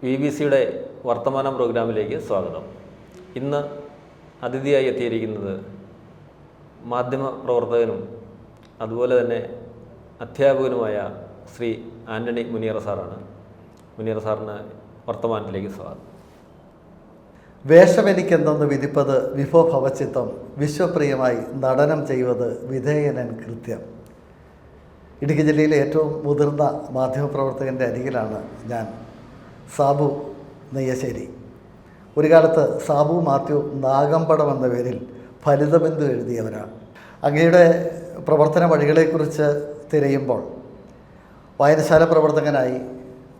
BBC-യുടെ വർത്തമാനം പ്രോഗ്രാമിലേക്ക് സ്വാഗതം. ഇന്ന് അതിഥിയായി എത്തിയിരിക്കുന്നത് മാധ്യമ പ്രവർത്തകനും അതുപോലെ തന്നെ അധ്യാപകനുമായ ശ്രീ ആൻ്റണി മുനിയറ സാറാണ്. മുനിയറ സാറിന് വർത്തമാനത്തിലേക്ക് സ്വാഗതം. വേഷമെനിക്കെന്തെന്ന് വിധിപ്പത് വിഭോ ഭവചിത്തം, വിശ്വപ്രിയമായി നടനം ചെയ്യുന്നത് വിധേയനൻ കൃത്യം. ഇടുക്കി ജില്ലയിലെ ഏറ്റവും മുതിർന്ന മാധ്യമപ്രവർത്തകൻ്റെ അരികിലാണ് ഞാൻ. സാബു നെയ്യശ്ശേരി. ഒരു കാലത്ത് സാബു മാത്യു നാഗമ്പടം എന്ന പേരിൽ ഫലിതബിന്ദു എഴുതിയവരാണ്. അങ്ങയുടെ പ്രവർത്തന വഴികളെക്കുറിച്ച് തിരയുമ്പോൾ വായനശാല പ്രവർത്തകനായി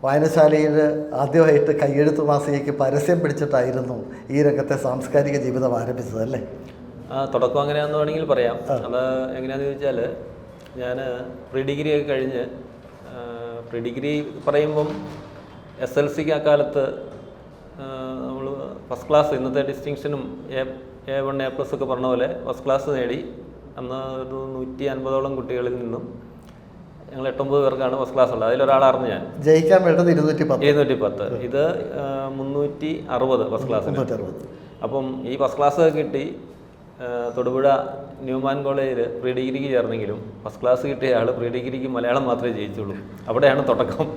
വായനശാലയിൽ ആദ്യമായിട്ട് കയ്യെഴുത്ത് മാസികയ്ക്ക് പരസ്യം പിടിച്ചിട്ടായിരുന്നു ഈ രംഗത്തെ സാംസ്കാരിക ജീവിതം ആരംഭിച്ചത്, അല്ലേ? തുടക്കം അങ്ങനെയാണെന്ന് വേണമെങ്കിൽ പറയാം. അത് എങ്ങനെയാണെന്ന് ചോദിച്ചാൽ, ഞാൻ പ്രീ ഡിഗ്രി ഒക്കെ കഴിഞ്ഞ് പ്രീ ഡിഗ്രി പറയുമ്പം SLCക്ക് അക്കാലത്ത് നമ്മൾ ഫസ്റ്റ് ക്ലാസ്, ഇന്നത്തെ ഡിസ്റ്റിങ്ഷനും A1 A+ ഒക്കെ പറഞ്ഞ പോലെ ഫസ്റ്റ് ക്ലാസ് നേടി. അന്ന് ഒരു 150ഓളം കുട്ടികളിൽ നിന്നും ഞങ്ങൾ 8-9 പേർക്കാണ് ഫസ്റ്റ് ക്ലാസ് ഉള്ളത്. അതിലൊരാളായിരുന്നു ഞാൻ. ജയിക്കാൻ വേണ്ടത് 210. ഇത് 360 ഫസ്റ്റ് ക്ലാസ്. അപ്പം ഈ ഫസ്റ്റ് ക്ലാസ് കിട്ടി തൊടുപുഴ ന്യൂമാൻ കോളേജിൽ പ്രീ ഡിഗ്രിക്ക് ചേർന്നെങ്കിലും ഫസ്റ്റ് ക്ലാസ് കിട്ടിയ ആൾ പ്രീ ഡിഗ്രിക്ക് മലയാളം മാത്രമേ ജയിച്ചുള്ളൂ. അവിടെയാണ് തുടക്കം.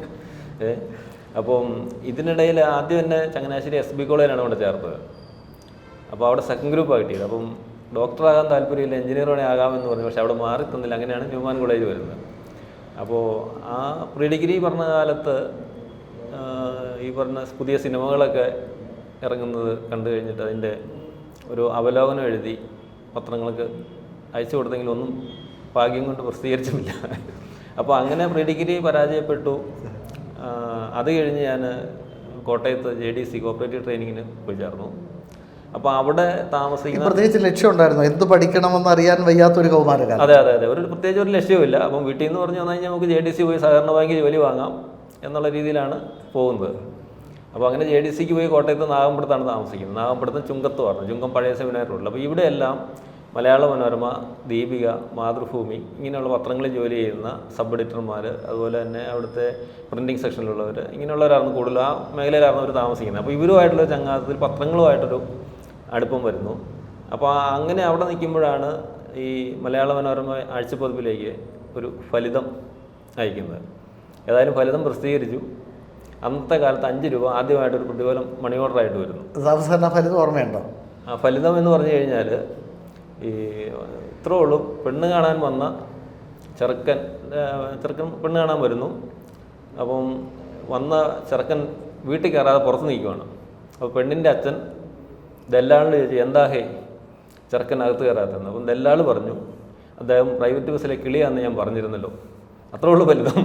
അപ്പം ഇതിനിടയിൽ ആദ്യം തന്നെ ചങ്ങനാശ്ശേരി SB കോളേജിലാണ് അവിടെ ചേർത്തത്. അപ്പോൾ അവിടെ സെക്കൻഡ് ഗ്രൂപ്പാണ് കിട്ടിയത്. അപ്പം ഡോക്ടറാകാൻ താല്പര്യമില്ല, എഞ്ചിനീയർ ആകാമെന്ന് പറഞ്ഞു. പക്ഷെ അവിടെ മാറി തന്നില്ല. അങ്ങനെയാണ് ന്യൂമാൻ കോളേജ് വരുന്നത്. അപ്പോൾ ആ പ്രീ ഡിഗ്രി പറഞ്ഞ കാലത്ത് ഈ പറഞ്ഞ പുതിയ സിനിമകളൊക്കെ ഇറങ്ങുന്നത് കണ്ടു കഴിഞ്ഞിട്ട് അതിൻ്റെ ഒരു അവലോകനം എഴുതി പത്രങ്ങൾക്ക് അയച്ചു കൊടുത്തെങ്കിലും ഒന്നും ഭാഗ്യം കൊണ്ട് പ്രസിദ്ധീകരിച്ചില്ല. അപ്പോൾ അങ്ങനെ പ്രീ ഡിഗ്രി പരാജയപ്പെട്ടു. അത് കഴിഞ്ഞ് ഞാൻ കോട്ടയത്ത് JDC കോപ്പറേറ്റീവ് ട്രെയിനിങ്ങിന് പോയി ചേർന്നു. അപ്പോൾ അവിടെ താമസിക്കുന്ന പ്രത്യേകിച്ച് ലക്ഷ്യം ഉണ്ടായിരുന്നു, എന്ത് പഠിക്കണമെന്ന് അറിയാൻ വയ്യാത്തൊരു കൗമാരക്കാരൻ. അതെ, പ്രത്യേകിച്ച് ഒരു ലക്ഷ്യമില്ല. അപ്പം വീട്ടിൽ നിന്ന് പറഞ്ഞു വന്നു കഴിഞ്ഞാൽ നമുക്ക് JDC പോയി സഹകരണ ബാങ്കിൽ ജോലി വാങ്ങാം എന്നുള്ള രീതിയിലാണ് പോകുന്നത്. അപ്പോൾ അങ്ങനെ JDCക്ക് പോയി കോട്ടയത്ത് നാഗമ്പടത്താണ് താമസിക്കുന്നത്. നാഗമ്പടത്തും ചുങ്കത്ത് പറഞ്ഞു, ചുങ്കം പഴയ സെമിനാർ റോഡിൽ. അപ്പോൾ ഇവിടെയെല്ലാം മലയാള മനോരമ, ദീപിക, മാതൃഭൂമി ഇങ്ങനെയുള്ള പത്രങ്ങളിൽ ജോലി ചെയ്യുന്ന സബ് എഡിറ്റർമാർ, അതുപോലെ തന്നെ അവിടുത്തെ പ്രിൻറ്റിങ് സെക്ഷനിലുള്ളവർ, ഇങ്ങനെയുള്ളവരായിരുന്നു കൂടുതൽ ആ മേഖലയിലായിരുന്നു അവർ താമസിക്കുന്നത്. അപ്പോൾ ഇവരുമായിട്ടുള്ള ചങ്ങാത്തത്തിൽ പത്രങ്ങളുമായിട്ടൊരു അടുപ്പം വരുന്നു. അപ്പോൾ അങ്ങനെ അവിടെ നിൽക്കുമ്പോഴാണ് ഈ മലയാള മനോരമ ആഴ്ചപ്പതിപ്പിലേക്ക് ഒരു ഫലിതം അയക്കുന്നത്. ഏതായാലും ഫലിതം പ്രസിദ്ധീകരിച്ചു. അന്നത്തെ കാലത്ത് 5 രൂപ ആദ്യമായിട്ടൊരു പ്രതിഫലം മണി ഓർഡറായിട്ട് വരുന്നു. ഫലിതം ഓർമ്മയുണ്ടോ? ആ ഫലിതം എന്ന് പറഞ്ഞു കഴിഞ്ഞാൽ ഈ ഇത്രേ ഉള്ളൂ. പെണ്ണ് കാണാൻ വന്ന ചെറുക്കൻ പെണ്ണ് കാണാൻ വരുന്നു. അപ്പം വന്ന ചെറുക്കൻ വീട്ടിൽ കയറാതെ പുറത്ത് നിൽക്കുവാണ്. അപ്പോൾ പെണ്ണിൻ്റെ അച്ഛൻ ദല്ലാളിൽ ചോദിച്ചു, എന്താ ചെറുക്കനകത്ത് കയറാത്തതെന്ന്. അപ്പം ദല്ലാൾ പറഞ്ഞു, അദ്ദേഹം പ്രൈവറ്റ് ബസ്സിലെ കിളിയാണെന്ന് ഞാൻ പറഞ്ഞിരുന്നല്ലോ. അത്രേ ഉള്ളൂ ഫലിതം.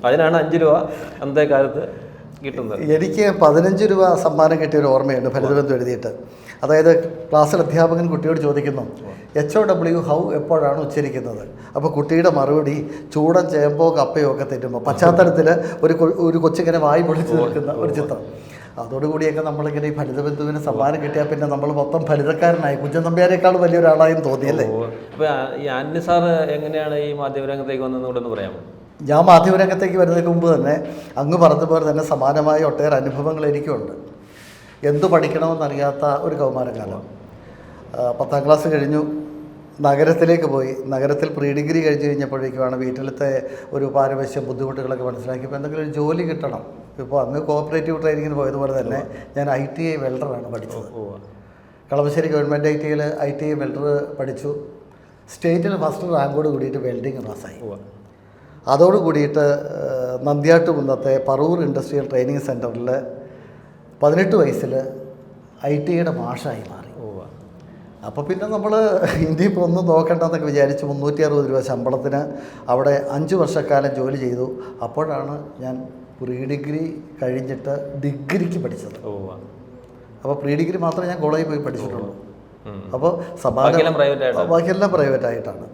അതിനാണ് 5 രൂപ അന്നത്തെ കാലത്ത് കിട്ടുന്നത്. എനിക്ക് 15 രൂപ സമ്മാനം കിട്ടിയ ഒരു ഓർമ്മയുണ്ട് ഫലിതബന്ധം എഴുതിയിട്ട്. അതായത് ക്ലാസ്സിൽ അധ്യാപകൻ കുട്ടിയോട് ചോദിക്കുന്നു, HOW ഹൗ എപ്പോഴാണ് ഉച്ചരിക്കുന്നത്? അപ്പോൾ കുട്ടിയുടെ മറുപടി ചൂടൻ ചേമ്പോ കപ്പയോ ഒക്കെ തെറ്റുമ്പോൾ പശ്ചാത്തലത്തിൽ ഒരു കൊച്ചിങ്ങനെ വായി പൊളിച്ച് നിൽക്കുന്ന ഒരു ചിത്രം. അതോടുകൂടിയൊക്കെ നമ്മളിങ്ങനെ ഈ ഫലിതബന്ധുവിന് സമ്മാനം കിട്ടിയാൽ പിന്നെ നമ്മൾ മൊത്തം ഫലിതക്കാരനായി. കുഞ്ചൻ നമ്പ്യാരേക്കാൾ വലിയൊരാളായും തോന്നിയല്ലേ? അപ്പോൾ ഈ ആന്റണി സാറ് എങ്ങനെയാണ് ഈ മാധ്യമരംഗത്തേക്ക് വന്നതെന്നുകൂടെ പറയാമോ? ഞാൻ മാധ്യമരംഗത്തേക്ക് വരുന്നതിന് മുമ്പ് തന്നെ അങ്ങ് പറഞ്ഞതുപോലെ തന്നെ സമാനമായ ഒട്ടേറെ അനുഭവങ്ങൾ എനിക്കുണ്ട്. എന്തു പഠിക്കണമെന്നറിയാത്ത ഒരു കൗമാരകാലം. 10ാം ക്ലാസ് കഴിഞ്ഞു, നഗരത്തിലേക്ക് പോയി. നഗരത്തിൽ പ്രീ ഡിഗ്രി കഴിഞ്ഞ് കഴിഞ്ഞപ്പോഴേക്കുമാണ് വീട്ടിലത്തെ ഒരു പാരവശ്യം ബുദ്ധിമുട്ടുകളൊക്കെ മനസ്സിലാക്കിയപ്പോൾ എന്തെങ്കിലും ഒരു ജോലി കിട്ടണം. ഇപ്പോൾ അന്ന് കോപ്പറേറ്റീവ് ട്രെയിനിങ്ങിന് പോയതുപോലെ തന്നെ ഞാൻ ITI വെൽഡറാണ് പഠിച്ചത്. കളമശ്ശേരി ഗവൺമെൻറ് ITI വെൽഡർ പഠിച്ചു. സ്റ്റേറ്റിൽ ഫസ്റ്റ് റാങ്കോട് കൂടിയിട്ട് വെൽഡിങ് പാസ്സായി. അതോട് കൂടിയിട്ട് നന്ദ്യാട്ടുകുന്നത്തെ പറവൂർ ഇൻഡസ്ട്രിയൽ ട്രെയിനിങ് സെൻറ്ററിൽ 18 വയസ്സിൽ ITIയുടെ മാഷായി മാറി. അപ്പോൾ പിന്നെ നമ്മൾ ഇനിയിപ്പോൾ ഒന്നും നോക്കണ്ടെന്നൊക്കെ വിചാരിച്ച് 360 രൂപ ശമ്പളത്തിന് അവിടെ 5 വർഷക്കാലം ജോലി ചെയ്തു. അപ്പോഴാണ് ഞാൻ പ്രീ ഡിഗ്രി കഴിഞ്ഞിട്ട് ഡിഗ്രിക്ക് പഠിച്ചത്. അപ്പോൾ പ്രീ ഡിഗ്രി മാത്രമേ ഞാൻ കോളേജിൽ പോയി പഠിച്ചിട്ടുള്ളൂ. അപ്പോൾ ബാക്കിയെല്ലാം പ്രൈവറ്റായിട്ടാണ്.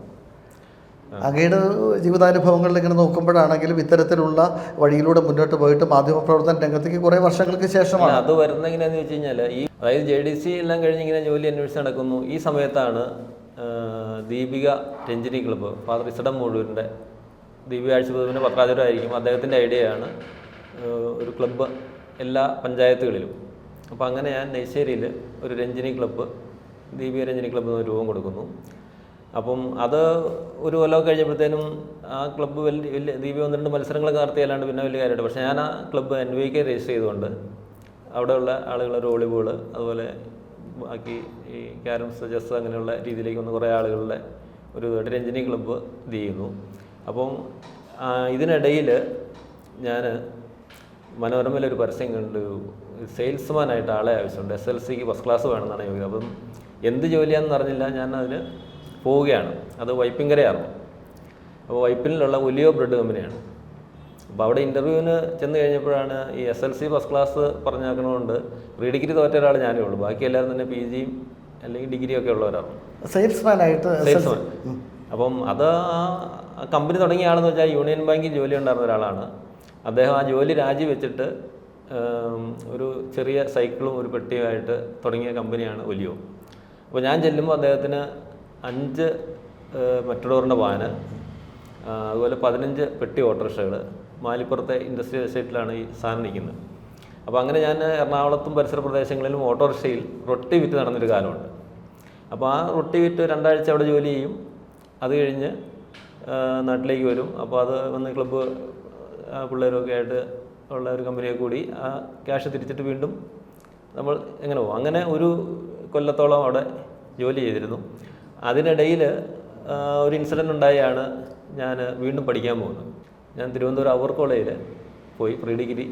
അങ്ങയുടെ ജീവിതാനുഭവങ്ങളിൽ ഇങ്ങനെ നോക്കുമ്പോഴാണെങ്കിലും ഇത്തരത്തിലുള്ള വഴിയിലൂടെ മുന്നോട്ട് പോയിട്ട് മാധ്യമപ്രവർത്തന രംഗത്തേക്ക് കുറേ വർഷങ്ങൾക്ക് ശേഷമാണ് അത് വരുന്നത്. എങ്ങനെയാണെന്ന് വെച്ച് കഴിഞ്ഞാൽ അതായത് JDC എല്ലാം കഴിഞ്ഞ് ഇങ്ങനെ ജോലി അന്വേഷിച്ച് നടക്കുന്നു. ഈ സമയത്താണ് ദീപിക രഞ്ജിനി ക്ലബ്ബ്, ഫാദർ ഇസഡം മൂഴൂരിൻ്റെ ദീപിക ആഴ്ചപ്പതിപ്പിൻ്റെ പത്രാധിപരായിരിക്കും. അദ്ദേഹത്തിൻ്റെ ഐഡിയയാണ് ഒരു ക്ലബ്ബ് എല്ലാ പഞ്ചായത്തുകളിലും. അപ്പോൾ അങ്ങനെ ഞാൻ നെയ്ശ്ശേരിയിൽ ഒരു രഞ്ജിനി ക്ലബ്ബ്, ദീപിക രഞ്ജിനി ക്ലബ്ബ് എന്ന് രൂപം കൊടുക്കുന്നു. അപ്പം അത് ഒരു കൊല്ലമൊക്കെ കഴിഞ്ഞപ്പോഴത്തേനും ആ ക്ലബ്ബ് വലിയ ദീപിക 1-2 മത്സരങ്ങളൊക്കെ നടത്തിയല്ലാണ്ട് പിന്നെ വലിയ കാര്യമായിട്ട്. പക്ഷേ ഞാൻ ആ ക്ലബ്ബ് NVK രജിസ്റ്റർ ചെയ്തുകൊണ്ട് അവിടെയുള്ള ആളുകളുടെ വോളിബോൾ, അതുപോലെ ബാക്കി ഈ ക്യാരംസ്, ചെസ് അങ്ങനെയുള്ള രീതിയിലേക്ക് വന്ന് കുറേ ആളുകളുടെ ഒരു രഞ്ജിനി ക്ലബ്ബ് ഇത് ചെയ്യുന്നു. അപ്പം ഇതിനിടയിൽ ഞാൻ മനോരമയിലൊരു പരസ്യം കണ്ട് സെയിൽസ്മാനായിട്ട് ആളെ ആവശ്യമുണ്ട്, SLCക്ക് ഫസ്റ്റ് ക്ലാസ് വേണമെന്നാണ് യോഗ്യത. അപ്പം എന്ത് ജോലിയാണെന്ന് അറിഞ്ഞില്ല, ഞാൻ അതിന് പോവുകയാണ്. അത് വൈപ്പിങ്കരയായിരുന്നു. അപ്പോൾ വൈപ്പിനിലുള്ള ഒലിയോ ബ്രെഡ് കമ്പനിയാണ്. അപ്പോൾ അവിടെ ഇൻ്റർവ്യൂവിന് ചെന്ന് കഴിഞ്ഞപ്പോഴാണ് ഈ SLC ഫസ്റ്റ് ക്ലാസ് പറഞ്ഞാക്കണതുകൊണ്ട് പ്രീ ഡിഗ്രി തോറ്റ ഒരാൾ ഞാനേ ഉള്ളൂ. ബാക്കി എല്ലാവരും തന്നെ PG അല്ലെങ്കിൽ ഡിഗ്രിയൊക്കെ ഉള്ളവരാണ്. സെയിൽസ്മാനായിട്ട്. സെയിൽസ്മാൻ. അപ്പം അത് ആ കമ്പനി തുടങ്ങിയ ആളെന്ന് വെച്ചാൽ യൂണിയൻ ബാങ്കിൽ ജോലി ഉണ്ടായിരുന്ന ഒരാളാണ്. അദ്ദേഹം ആ ജോലി രാജിവെച്ചിട്ട് ഒരു ചെറിയ സൈക്കിളും ഒരു പെട്ടിയുമായിട്ട് തുടങ്ങിയ കമ്പനിയാണ് ഒലിയോ. അപ്പോൾ ഞാൻ ചെല്ലുമ്പോൾ അദ്ദേഹത്തിന് 5 മെട്രോറിൻ്റെ വാന്, അതുപോലെ 15 പെട്ടി ഓട്ടോറിക്ഷകൾ, മാലിപ്പുറത്തെ ഇൻഡസ്ട്രിയൽ എസ്റ്റേറ്റിലാണ് ഈ സാധനം നിൽക്കുന്നത്. അപ്പോൾ അങ്ങനെ ഞാൻ എറണാകുളത്തും പരിസര പ്രദേശങ്ങളിലും ഓട്ടോറിക്ഷയിൽ റൊട്ടി വിറ്റ് നടന്നൊരു കാലമുണ്ട്. അപ്പോൾ ആ റൊട്ടി വിറ്റ് 2 ആഴ്ച അവിടെ ജോലി ചെയ്യും. അത് കഴിഞ്ഞ് നാട്ടിലേക്ക് വരും. അപ്പോൾ അത് വന്ന് ക്ലബ്ബ് പിള്ളേരൊക്കെ ആയിട്ട് ഉള്ള ഒരു കമ്പനിയെ കൂടി ആ ക്യാഷ് തിരിച്ചിട്ട് വീണ്ടും നമ്മൾ എങ്ങനെ പോകും. അങ്ങനെ ഒരു കൊല്ലത്തോളം അവിടെ ജോലി ചെയ്തിരുന്നു. അതിനിടയിൽ ഒരു ഇൻസിഡൻറ്റ് ഉണ്ടായാണ് ഞാൻ വീണ്ടും പഠിക്കാൻ പോകുന്നത്. ഞാൻ തിരുവനന്തപുരം അവർ കോളേജിൽ പോയി പ്രീ ഡിഗ്രി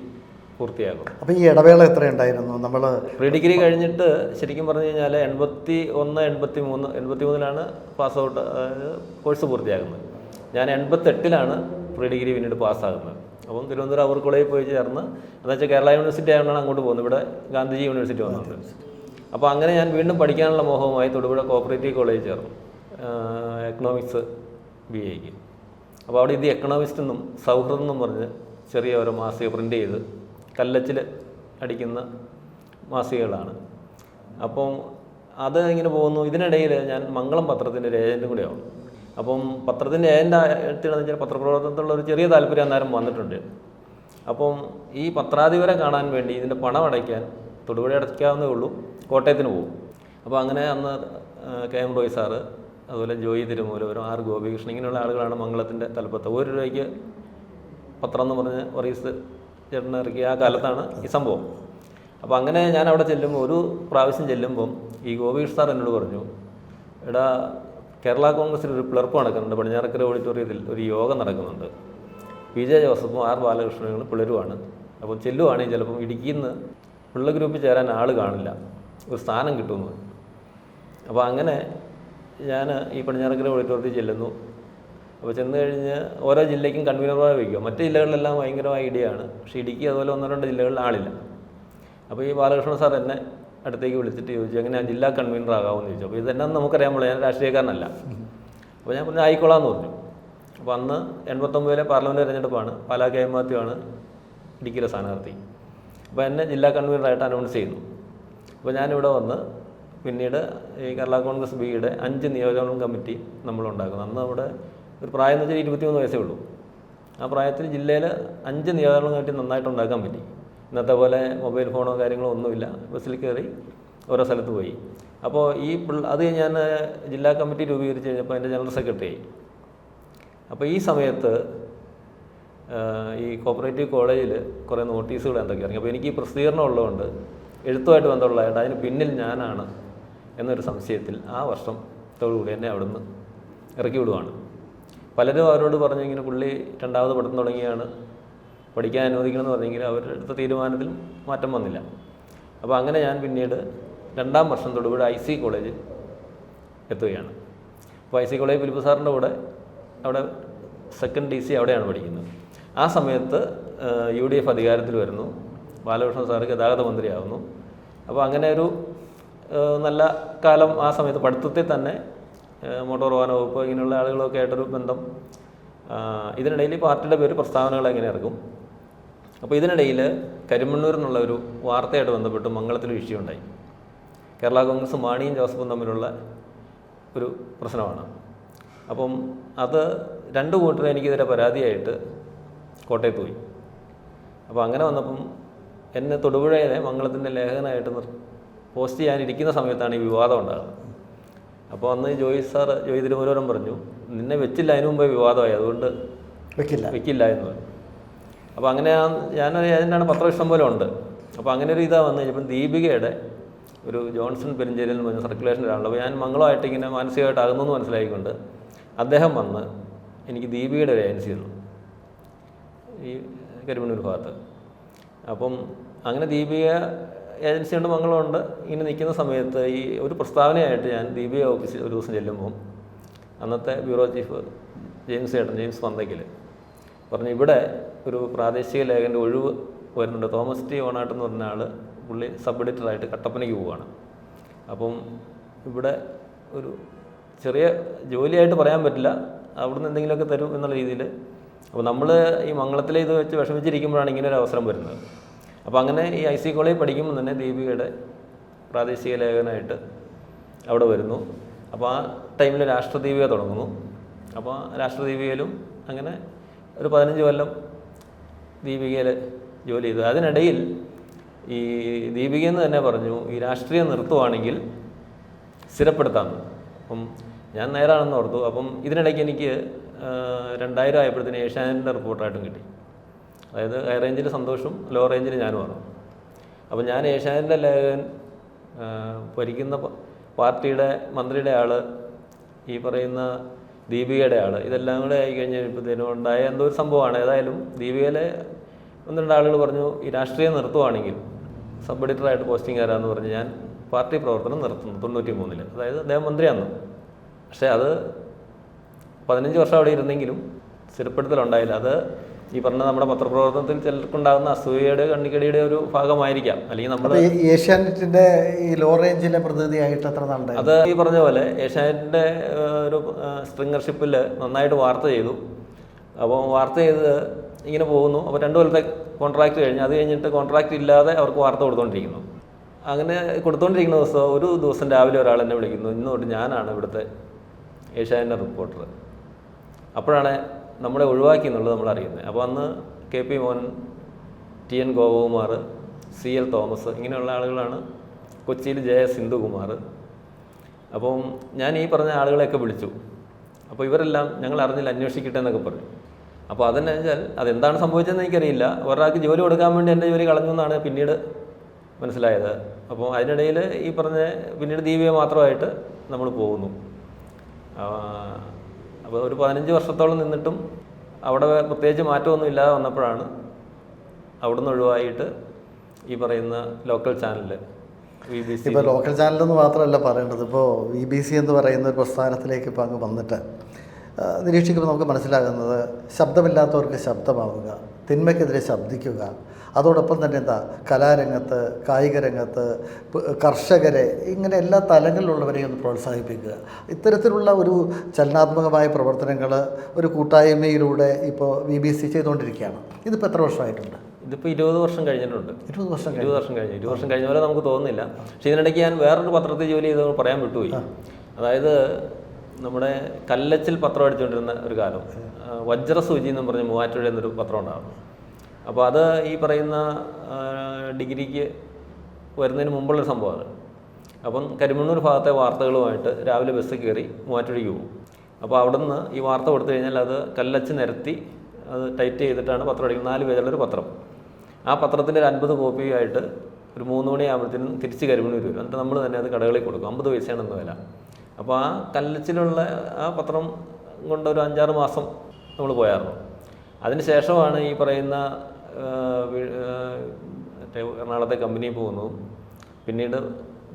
പൂർത്തിയാക്കും. അപ്പോൾ ഈ ഇടവേള എത്രയുണ്ടായിരുന്നു? നമ്മൾ പ്രീ ഡിഗ്രി കഴിഞ്ഞിട്ട് ശരിക്കും പറഞ്ഞു കഴിഞ്ഞാൽ 81-83 പാസ് ഔട്ട് കോഴ്സ് പൂർത്തിയാക്കുന്നത്. ഞാൻ 88 പ്രീ ഡിഗ്രി പിന്നീട് പാസ്സാകുന്നത്. അപ്പം തിരുവനന്തപുരം അവർ കോളേജിൽ പോയി ചേർന്ന്, എന്ന് വെച്ചാൽ കേരള യൂണിവേഴ്സിറ്റി ആയതുകൊണ്ടാണ് അങ്ങോട്ട് പോകുന്നത്. ഇവിടെ ഗാന്ധിജി യൂണിവേഴ്സിറ്റി വന്നത്. അപ്പോൾ അങ്ങനെ ഞാൻ വീണ്ടും പഠിക്കാനുള്ള മോഹവുമായി തൊടുപുഴ കോപ്പറേറ്റീവ് കോളേജിൽ ചേർന്നു, എക്കണോമിക്സ് BAക്ക്. അപ്പോൾ അവിടെ ഇത് എക്കണോമിസ്റ്റ് എന്നും സൗഹൃദം എന്നും പറഞ്ഞ് ചെറിയ ഓരോ മാസിക പ്രിൻ്റ് ചെയ്ത് കല്ലച്ചിൽ അടിക്കുന്ന മാസികകളാണ്. അപ്പം അത് ഇങ്ങനെ പോകുന്നു. ഇതിനിടയിൽ ഞാൻ മംഗളം പത്രത്തിൻ്റെ ഒരു ഏജൻറ്റും കൂടെ ആവും. അപ്പം പത്രത്തിൻ്റെ ഏജൻ്റാണെന്ന് വെച്ചാൽ പത്രപ്രവർത്തനത്തിലുള്ള ഒരു ചെറിയ താല്പര്യം അന്നേരം വന്നിട്ടുണ്ട്. അപ്പം ഈ പത്രാധിപരെ കാണാൻ വേണ്ടി ഇതിൻ്റെ പണം അടയ്ക്കാൻ തൊടുപുഴ അടയ്ക്കാവുന്നേ ഉള്ളൂ, കോട്ടയത്തിന് പോകും. അപ്പോൾ അങ്ങനെ അന്ന് KM റോയ് സാറ്, അതുപോലെ ജോയി തിരുമൂലവരും, R ഗോപികൃഷ്ണൻ, ഇങ്ങനെയുള്ള ആളുകളാണ് മംഗളത്തിൻ്റെ തലപ്പത്ത്. 1 രൂപയ്ക്ക് പത്രം എന്ന് പറഞ്ഞ് വർഗീസ് ചേട്ടൻ ഇറക്കിയ ആ കാലത്താണ് ഈ സംഭവം. അപ്പോൾ അങ്ങനെ ഞാൻ അവിടെ ചെല്ലുമ്പോൾ, ഒരു പ്രാവശ്യം ചെല്ലുമ്പം ഈ ഗോപികൃഷ്ണൻ സാർ എന്നോട് പറഞ്ഞു, എടാ കേരള കോൺഗ്രസിൽ ഒരു പിളർപ്പ് നടക്കുന്നുണ്ട്, പടിഞ്ഞാറക്കര ഓഡിറ്റോറിയത്തിൽ ഒരു യോഗം നടക്കുന്നുണ്ട്. PJ ജോസഫും R ബാലകൃഷ്ണനും പിളരുവാണ്. അപ്പോൾ ചെല്ലുവാണെങ്കിൽ ചിലപ്പം ഇടുക്കിയിൽ നിന്ന് പിള്ള ഗ്രൂപ്പിൽ ചേരാൻ ആൾ കാണില്ല, ഒരു സ്ഥാനം കിട്ടുമെന്ന്. അപ്പോൾ അങ്ങനെ ഞാൻ ഈ പടിഞ്ഞാറക്കര ഓഡിറ്റോറിയത്തിൽ ചെല്ലുന്നു. അപ്പോൾ ചെന്ന് കഴിഞ്ഞ് ഓരോ ജില്ലയ്ക്കും കൺവീനറായി വയ്ക്കുക. മറ്റ് ജില്ലകളിലെല്ലാം ഭയങ്കരമായ ഐഡിയയാണ്, പക്ഷേ ഇടുക്കി അതുപോലെ 1-2 ജില്ലകളിൽ ആളില്ല. അപ്പോൾ ഈ ബാലകൃഷ്ണൻ സാർ എന്നെ അടുത്തേക്ക് വിളിച്ചിട്ട് ചോദിച്ചു, എങ്ങനെ ഞാൻ ജില്ലാ കൺവീനർ ആകാമെന്ന് ചോദിച്ചു. അപ്പോൾ ഇതെന്നാന്ന് നമുക്കറിയാൻ പാടില്ല, ഞാൻ രാഷ്ട്രീയക്കാരനല്ല. അപ്പോൾ ഞാൻ പറഞ്ഞു ആയിക്കോളാമെന്ന് പറഞ്ഞു. അപ്പോൾ അന്ന് 89 പാർലമെൻറ്റ് തിരഞ്ഞെടുപ്പാണ്. പാലാ KM മാത്യു ആണ് ഇടുക്കിയിലെ സ്ഥാനാർത്ഥി. അപ്പോൾ എന്നെ ജില്ലാ കൺവീനറായിട്ട് അനൗൺസ് ചെയ്യുന്നു. അപ്പോൾ ഞാനിവിടെ വന്ന് പിന്നീട് ഈ കേരള കോൺഗ്രസ് Bയുടെ 5 നിയോജകമണ്ഡലം കമ്മിറ്റി നമ്മളുണ്ടാക്കുന്നു. അന്ന് അവിടെ ഒരു പ്രായം എന്ന് വെച്ചാൽ 23 വയസ്സേ ഉള്ളൂ. ആ പ്രായത്തിൽ ജില്ലയിൽ 5 നിയോജകമണ്ഡലം കമ്മിറ്റി നന്നായിട്ട് ഉണ്ടാക്കാൻ പറ്റി. ഇന്നത്തെ പോലെ മൊബൈൽ ഫോണോ കാര്യങ്ങളോ ഒന്നുമില്ല. ബസ്സിൽ കയറി ഓരോ സ്ഥലത്ത് പോയി. അപ്പോൾ അത് ഞാൻ ജില്ലാ കമ്മിറ്റി രൂപീകരിച്ച് കഴിഞ്ഞപ്പോൾ എൻ്റെ ജനറൽ സെക്രട്ടറി ആയി. അപ്പോൾ ഈ സമയത്ത് ഈ കോപ്പറേറ്റീവ് കോളേജിൽ കുറേ നോട്ടീസുകൾ എന്തൊക്കെ ഇറങ്ങി. അപ്പോൾ എനിക്ക് ഈ പ്രസിദ്ധീകരണം ഉള്ളതുകൊണ്ട് എഴുത്തുമായിട്ട് ബന്ധമുള്ളതായിട്ട് അതിന് പിന്നിൽ ഞാനാണ് എന്നൊരു സംശയത്തിൽ ആ വർഷത്തോടുകൂടി എന്നെ അവിടുന്ന് ഇറക്കി വിടുവാണ്. പലരും അവരോട് പറഞ്ഞു ഇങ്ങനെ പുള്ളി 2ാമത് പഠിത്തം തുടങ്ങിയാണ്, പഠിക്കാൻ അനുവദിക്കണമെന്ന് പറഞ്ഞെങ്കിൽ അവരുടെ അടുത്ത തീരുമാനത്തിൽ മാറ്റം വന്നില്ല. അപ്പോൾ അങ്ങനെ ഞാൻ പിന്നീട് 2ാം വർഷം തൊടുപുഴ IC കോളേജിൽ എത്തുകയാണ്. അപ്പോൾ IC കോളേജ് ഫിലിപ്പ് സാറിൻ്റെ കൂടെ അവിടെ സെക്കൻഡ് DC അവിടെയാണ് പഠിക്കുന്നത്. ആ സമയത്ത് UDF അധികാരത്തിൽ വരുന്നു. ബാലകൃഷ്ണൻ സാറ് ഗതാഗത മന്ത്രിയാവുന്നു. അപ്പോൾ അങ്ങനെ ഒരു നല്ല കാലം ആ സമയത്ത് പഠിത്തത്തിൽ തന്നെ മോട്ടോർ വാഹന വകുപ്പ് ഇങ്ങനെയുള്ള ആളുകളൊക്കെ ആയിട്ടൊരു ബന്ധം. ഇതിനിടയിൽ പാർട്ടിയുടെ പേര് പ്രസ്താവനകൾ എങ്ങനെ ഇറക്കും. അപ്പോൾ ഇതിനിടയിൽ കരിമണ്ണൂർ എന്നുള്ള ഒരു വാർത്തയായിട്ട് ബന്ധപ്പെട്ട് മംഗളത്തിൽ വിഷയം ഉണ്ടായി. കേരള കോൺഗ്രസ് മാണിയും ജോസഫും തമ്മിലുള്ള ഒരു പ്രശ്നമാണ്. അപ്പം അത് 2 കൂട്ടരും എനിക്കിതിരെ പരാതിയായിട്ട് കോട്ടയത്ത് പോയി. അപ്പോൾ അങ്ങനെ വന്നപ്പം എന്നെ തൊടുപുഴയിലെ മംഗളത്തിൻ്റെ ലേഖകനായിട്ട് പോസ്റ്റ് ചെയ്യാനിരിക്കുന്ന സമയത്താണ് ഈ വിവാദം ഉണ്ടാകുന്നത്. അപ്പോൾ അന്ന് ജോയി തിരുവനന്തപുരം പറഞ്ഞു, നിന്നെ വെച്ചില്ല, അതിനു മുമ്പേ വിവാദമായി, അതുകൊണ്ട് വെക്കില്ല എന്ന് പറഞ്ഞു. അപ്പോൾ അങ്ങനെ ഞാൻ അതിനാണ് പത്രം ഇഷ്ടം പോലെ ഉണ്ട്. അപ്പോൾ അങ്ങനെ ഒരു ഇതാണ് വന്നു കഴിഞ്ഞപ്പം ദീപികയുടെ ഒരു ജോൺസൺ പെരിഞ്ചേരിയിൽ എന്ന് പറഞ്ഞ സർക്കുലേഷൻ ഒരാളുണ്ട്. അപ്പോൾ ഞാൻ മംഗളമായിട്ട് ഇങ്ങനെ മാനസികമായിട്ട് ആകുന്നു എന്ന് മനസ്സിലായിക്കൊണ്ട് അദ്ദേഹം വന്ന് എനിക്ക് ദീപികയുടെ ഒരു ഏജൻസി തന്നു ഈ കരിമണ്ണൂർ ഭാഗത്ത്. അപ്പം അങ്ങനെ ദീപിക ഏജൻസി ഉണ്ട്, മംഗളമുണ്ട്. ഇങ്ങനെ നിൽക്കുന്ന സമയത്ത് ഈ ഒരു പ്രസ്താവനയായിട്ട് ഞാൻ ദീപിക ഓഫീസിൽ ഒരു ദിവസം ചെല്ലുമ്പോൾ അന്നത്തെ ബ്യൂറോ ചീഫ് ജെയിംസ് പന്തയ്ക്കൽ പറഞ്ഞു, ഇവിടെ ഒരു പ്രാദേശിക ലേഖൻ്റെ ഒഴിവ് വരുന്നുണ്ട്. തോമസ് ടി ഓണാട്ട് എന്ന് പറഞ്ഞ ആൾ, പുള്ളി സബ് എഡിറ്ററായിട്ട് കട്ടപ്പനയ്ക്ക് പോവുകയാണ്. അപ്പം ഇവിടെ ഒരു ചെറിയ ജോലിയായിട്ട് പറയാൻ പറ്റില്ല, അവിടുന്ന് എന്തെങ്കിലുമൊക്കെ തരും എന്നുള്ള രീതിയിൽ. അപ്പോൾ നമ്മൾ ഈ മംഗളത്തിലെ ഇത് വെച്ച് വിഷമിച്ചിരിക്കുമ്പോഴാണ് ഇങ്ങനെ ഒരു അവസരം വരുന്നത്. അപ്പോൾ അങ്ങനെ ഈ IC കോളേജിൽ പഠിക്കുമ്പോൾ തന്നെ ദീപികയുടെ പ്രാദേശിക ലേഖനായിട്ട് അവിടെ വരുന്നു. അപ്പോൾ ആ ടൈമിൽ രാഷ്ട്രദീപിക തുടങ്ങുന്നു. അപ്പോൾ രാഷ്ട്രദീപികയിലും അങ്ങനെ ഒരു 15 കൊല്ലം ദീപികയിൽ ജോലി ചെയ്തു. അതിനിടയിൽ ഈ ദീപികയെന്ന് തന്നെ പറഞ്ഞു, ഈ രാഷ്ട്രീയം നിർത്തുവാണെങ്കിൽ സ്ഥിരപ്പെടുത്താമെന്ന്. അപ്പം ഞാൻ നേരാണെന്ന് ഓർത്തു. അപ്പം ഇതിനിടയ്ക്ക് എനിക്ക് 2000 ആയപ്പോഴത്തേന് ഏഷ്യാനെറ്റിൻ്റെ റിപ്പോർട്ടറായിട്ടും കിട്ടി. അതായത് ഹൈ റേഞ്ചിൽ സന്തോഷും ലോ റേഞ്ചിൽ ഞാനുമാണ്. അപ്പം ഞാൻ ഏഷ്യാനെറ്റിൻ്റെ ലേഖകൻ, ഭരിക്കുന്ന പാർട്ടിയുടെ മന്ത്രിയുടെ ആൾ, ഈ പറയുന്ന ദീപികയുടെ ആൾ, ഇതെല്ലാം കൂടെ ആയി കഴിഞ്ഞപ്പോഴത്തേനും ഉണ്ടായ എന്തോ ഒരു സംഭവമാണ്. ഏതായാലും ദീപികയിലെ 1-2 ആളുകൾ പറഞ്ഞു, ഈ രാഷ്ട്രീയം നിർത്തുവാണെങ്കിൽ സബ് എഡിറ്ററായിട്ട് പോസ്റ്റിംഗ് തരാമെന്ന് പറഞ്ഞ് ഞാൻ പാർട്ടി പ്രവർത്തനം നിർത്തുന്നു 93-ൽ. അതായത് അദ്ദേഹം മന്ത്രിയാന്ന്. പക്ഷേ അത് 15 വർഷം അവിടെ ഇരുന്നെങ്കിലും സ്ഥിരപ്പെടുത്തലുണ്ടായില്ല. അത് ഈ പറഞ്ഞ നമ്മുടെ പത്രപ്രവർത്തനത്തിൽ ചിലർക്കുണ്ടാകുന്ന അസൂയയുടെ കണ്ണിക്കടിയുടെ ഒരു ഭാഗമായിരിക്കാം. അല്ലെങ്കിൽ നമ്മൾ ഏഷ്യാനെറ്റിന്റെ ഈ ലോ റേഞ്ചിലെ പ്രതിനിധിയായിട്ട് എത്ര നാളുണ്ടായി? അത് ഈ പറഞ്ഞ പോലെ ഏഷ്യാനെറ്റിന്റെ ഒരു സ്ട്രിങ്ങർഷിപ്പിൽ നന്നായിട്ട് വാർത്ത ചെയ്തു. അപ്പോൾ വാർത്ത ചെയ്ത് ഇങ്ങനെ പോകുന്നു. അപ്പോൾ 2 കൊല്ലത്തെ കോൺട്രാക്ട് കഴിഞ്ഞ്, അത് കഴിഞ്ഞിട്ട് കോൺട്രാക്ട് ഇല്ലാതെ അവർക്ക് വാർത്ത കൊടുത്തുകൊണ്ടിരിക്കുന്നു. അങ്ങനെ കൊടുത്തുകൊണ്ടിരിക്കുന്ന ഒരു ദിവസം രാവിലെ ഒരാൾ എന്നെ വിളിക്കുന്നു, ഇന്ന് തൊട്ട് ഞാനാണ് ഇവിടുത്തെ ഏഷ്യാനെറ്റിൻ്റെ റിപ്പോർട്ടർ. അപ്പോഴാണ് നമ്മളെ ഒഴിവാക്കി എന്നുള്ളത് നമ്മൾ അറിയുന്നത്. അപ്പോൾ അന്ന് KP Mohan, TN Gopakumar, CL Thomas, ഇങ്ങനെയുള്ള ആളുകളാണ്. കൊച്ചിയിൽ JS സിന്ധുകുമാർ. അപ്പം ഞാൻ ഈ പറഞ്ഞ ആളുകളെയൊക്കെ വിളിച്ചു. അപ്പോൾ ഇവരെല്ലാം ഞങ്ങൾ അറിഞ്ഞില്ല, അന്വേഷിക്കട്ടെ എന്നൊക്കെ പറഞ്ഞു. അപ്പോൾ അതെന്നു വെച്ചാൽ അതെന്താണ് സംഭവിച്ചതെന്ന് എനിക്കറിയില്ല. ഒരാൾക്ക് ജോലി കൊടുക്കാൻ വേണ്ടി എൻ്റെ ജോലി കളഞ്ഞു എന്നാണ് പിന്നീട് മനസ്സിലായത്. അപ്പോൾ അതിനിടയിൽ ഈ പറഞ്ഞ പിന്നീട് ദീപിക മാത്രമായിട്ട് നമ്മൾ പോകുന്നു. അപ്പോൾ ഒരു 15 വർഷത്തോളം നിന്നിട്ടും അവിടെ പ്രത്യേകിച്ച് മാറ്റമൊന്നും ഇല്ലാതെ വന്നപ്പോഴാണ് അവിടുന്ന് ഒഴിവായിട്ട് ഈ പറയുന്ന ലോക്കൽ ചാനൽ BBC. ഇപ്പോൾ ലോക്കൽ ചാനലെന്ന് മാത്രമല്ല പറയേണ്ടത്, ഇപ്പോൾ BBC എന്ന് പറയുന്ന ഒരു പ്രസ്ഥാനത്തിലേക്ക് ഇപ്പോൾ അങ്ങ് വന്നിട്ട് നിരീക്ഷിക്കുമ്പോൾ നമുക്ക് മനസ്സിലാകുന്നത്, ശബ്ദമില്ലാത്തവർക്ക് ശബ്ദമാവുക, തിന്മയ്ക്കെതിരെ ശബ്ദിക്കുക, അതോടൊപ്പം തന്നെ കലാരംഗത്ത്, കായിക രംഗത്ത്, കർഷകരെ, ഇങ്ങനെ എല്ലാ തലങ്ങളിലുള്ളവരെയും ഒന്ന് പ്രോത്സാഹിപ്പിക്കുക. ഇത്തരത്തിലുള്ള ഒരു ചലനാത്മകമായ പ്രവർത്തനങ്ങൾ ഒരു കൂട്ടായ്മയിലൂടെ ഇപ്പോൾ BBC ചെയ്തുകൊണ്ടിരിക്കുകയാണ്. ഇതിപ്പോൾ എത്ര വർഷമായിട്ടുണ്ട്? ഇതിപ്പോൾ 20 വർഷം കഴിഞ്ഞിട്ടുണ്ട്. 20 വർഷം കഴിഞ്ഞു. 20 വർഷം കഴിഞ്ഞ പോലെ നമുക്ക് തോന്നുന്നില്ല. പക്ഷേ ഇതിനിടയ്ക്ക് ഞാൻ വേറൊരു പത്രത്തിൽ ജോലി ചെയ്ത് പറയാൻ വിട്ടുപോയി. അതായത് നമ്മുടെ കല്ലച്ചിൽ പത്രം അടിച്ചുകൊണ്ടിരുന്ന ഒരു കാലം, വജ്രസൂചി എന്നും പറഞ്ഞ് മൂവാറ്റുപുഴ എന്നൊരു പത്രം ഉണ്ടാകും. അപ്പോൾ അത് ഈ പറയുന്ന ഡിഗ്രിക്ക് വരുന്നതിന് മുമ്പുള്ളൊരു സംഭവമാണ്. അപ്പം കരിമണ്ണൂർ ഭാഗത്തെ വാർത്തകളുമായിട്ട് രാവിലെ ബസ് കയറി മൂവാറ്റുപുഴയ്ക്ക് പോകും. അപ്പോൾ അവിടെ നിന്ന് ഈ വാർത്ത കൊടുത്തു കഴിഞ്ഞാൽ അത് കല്ലച്ച് നിരത്തി അത് ടൈറ്റ് ചെയ്തിട്ടാണ് പത്രം അടിക്കുന്നത്. 4 പേജുള്ളൊരു പത്രം. ആ പത്രത്തിൻ്റെ ഒരു 50 കോപ്പിയായിട്ട് ഒരു 3 മണിയാകുമ്പോഴത്തേനും തിരിച്ച് കരിമണ്ണൂർ വരും. എന്നിട്ട് നമ്മൾ തന്നെ അത് കടകളിൽ കൊടുക്കും. 50 പൈസയാണ് എന്ന വില. അപ്പോൾ ആ കല്ലച്ചിലുള്ള ആ പത്രം കൊണ്ട് ഒരു 5-6 മാസം നമ്മൾ പോയായിരുന്നു. അതിന് ശേഷമാണ് ഈ പറയുന്ന എറണാകുളത്തെ കമ്പനിയിൽ പോകുന്നതും പിന്നീട്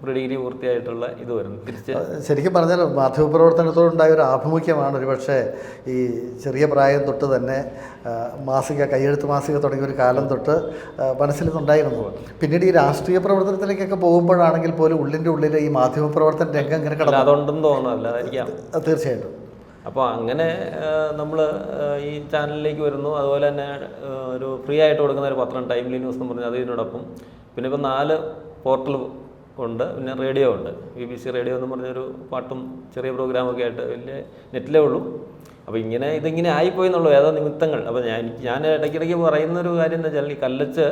പ്രീ ഡിഗ്രി പൂർത്തിയായിട്ടുള്ള ഇത് വരുന്നു. തിരിച്ച് ശരിക്കും പറഞ്ഞാൽ മാധ്യമപ്രവർത്തനത്തോടുണ്ടായ ഒരു ആഭിമുഖ്യമാണ് ഒരുപക്ഷെ ഈ ചെറിയ പ്രായം തൊട്ട് തന്നെ കയ്യെഴുത്ത് മാസിക തുടങ്ങിയ ഒരു കാലം തൊട്ട് മനസ്സിലുണ്ടായിരുന്നു. പിന്നീട് ഈ രാഷ്ട്രീയ പ്രവർത്തനത്തിലേക്കൊക്കെ പോകുമ്പോഴാണെങ്കിൽ പോലും ഉള്ളിൻ്റെ ഉള്ളിൽ ഈ മാധ്യമപ്രവർത്തന രംഗം ഇങ്ങനെ കടന്നു. അതുണ്ടെന്ന് തോന്നുന്നതല്ല, അതായിരിക്കാം. തീർച്ചയായിട്ടും. അപ്പോൾ അങ്ങനെ നമ്മൾ ഈ ചാനലിലേക്ക് വരുന്നു. അതുപോലെ തന്നെ ഒരു ഫ്രീ ആയിട്ട് കൊടുക്കുന്ന ഒരു പത്രം ടൈംലി ന്യൂസ് എന്ന് പറഞ്ഞാൽ അതിനോടൊപ്പം പിന്നെ ഇപ്പം 4 പോർട്ടൽ ഉണ്ട്. പിന്നെ റേഡിയോ ഉണ്ട്. BBC റേഡിയോ എന്ന് പറഞ്ഞൊരു പാട്ടും ചെറിയ പ്രോഗ്രാമൊക്കെ ആയിട്ട് വലിയ നെറ്റിലേ ഉള്ളൂ. അപ്പോൾ ഇതിങ്ങനെ ആയിപ്പോയി എന്നുള്ളൂ, ഏതോ നിമിത്തങ്ങൾ. അപ്പോൾ ഞാൻ ഇടയ്ക്കിടയ്ക്ക് പറയുന്നൊരു കാര്യം എന്ന് വെച്ചാൽ, ഈ കല്ലച്ച്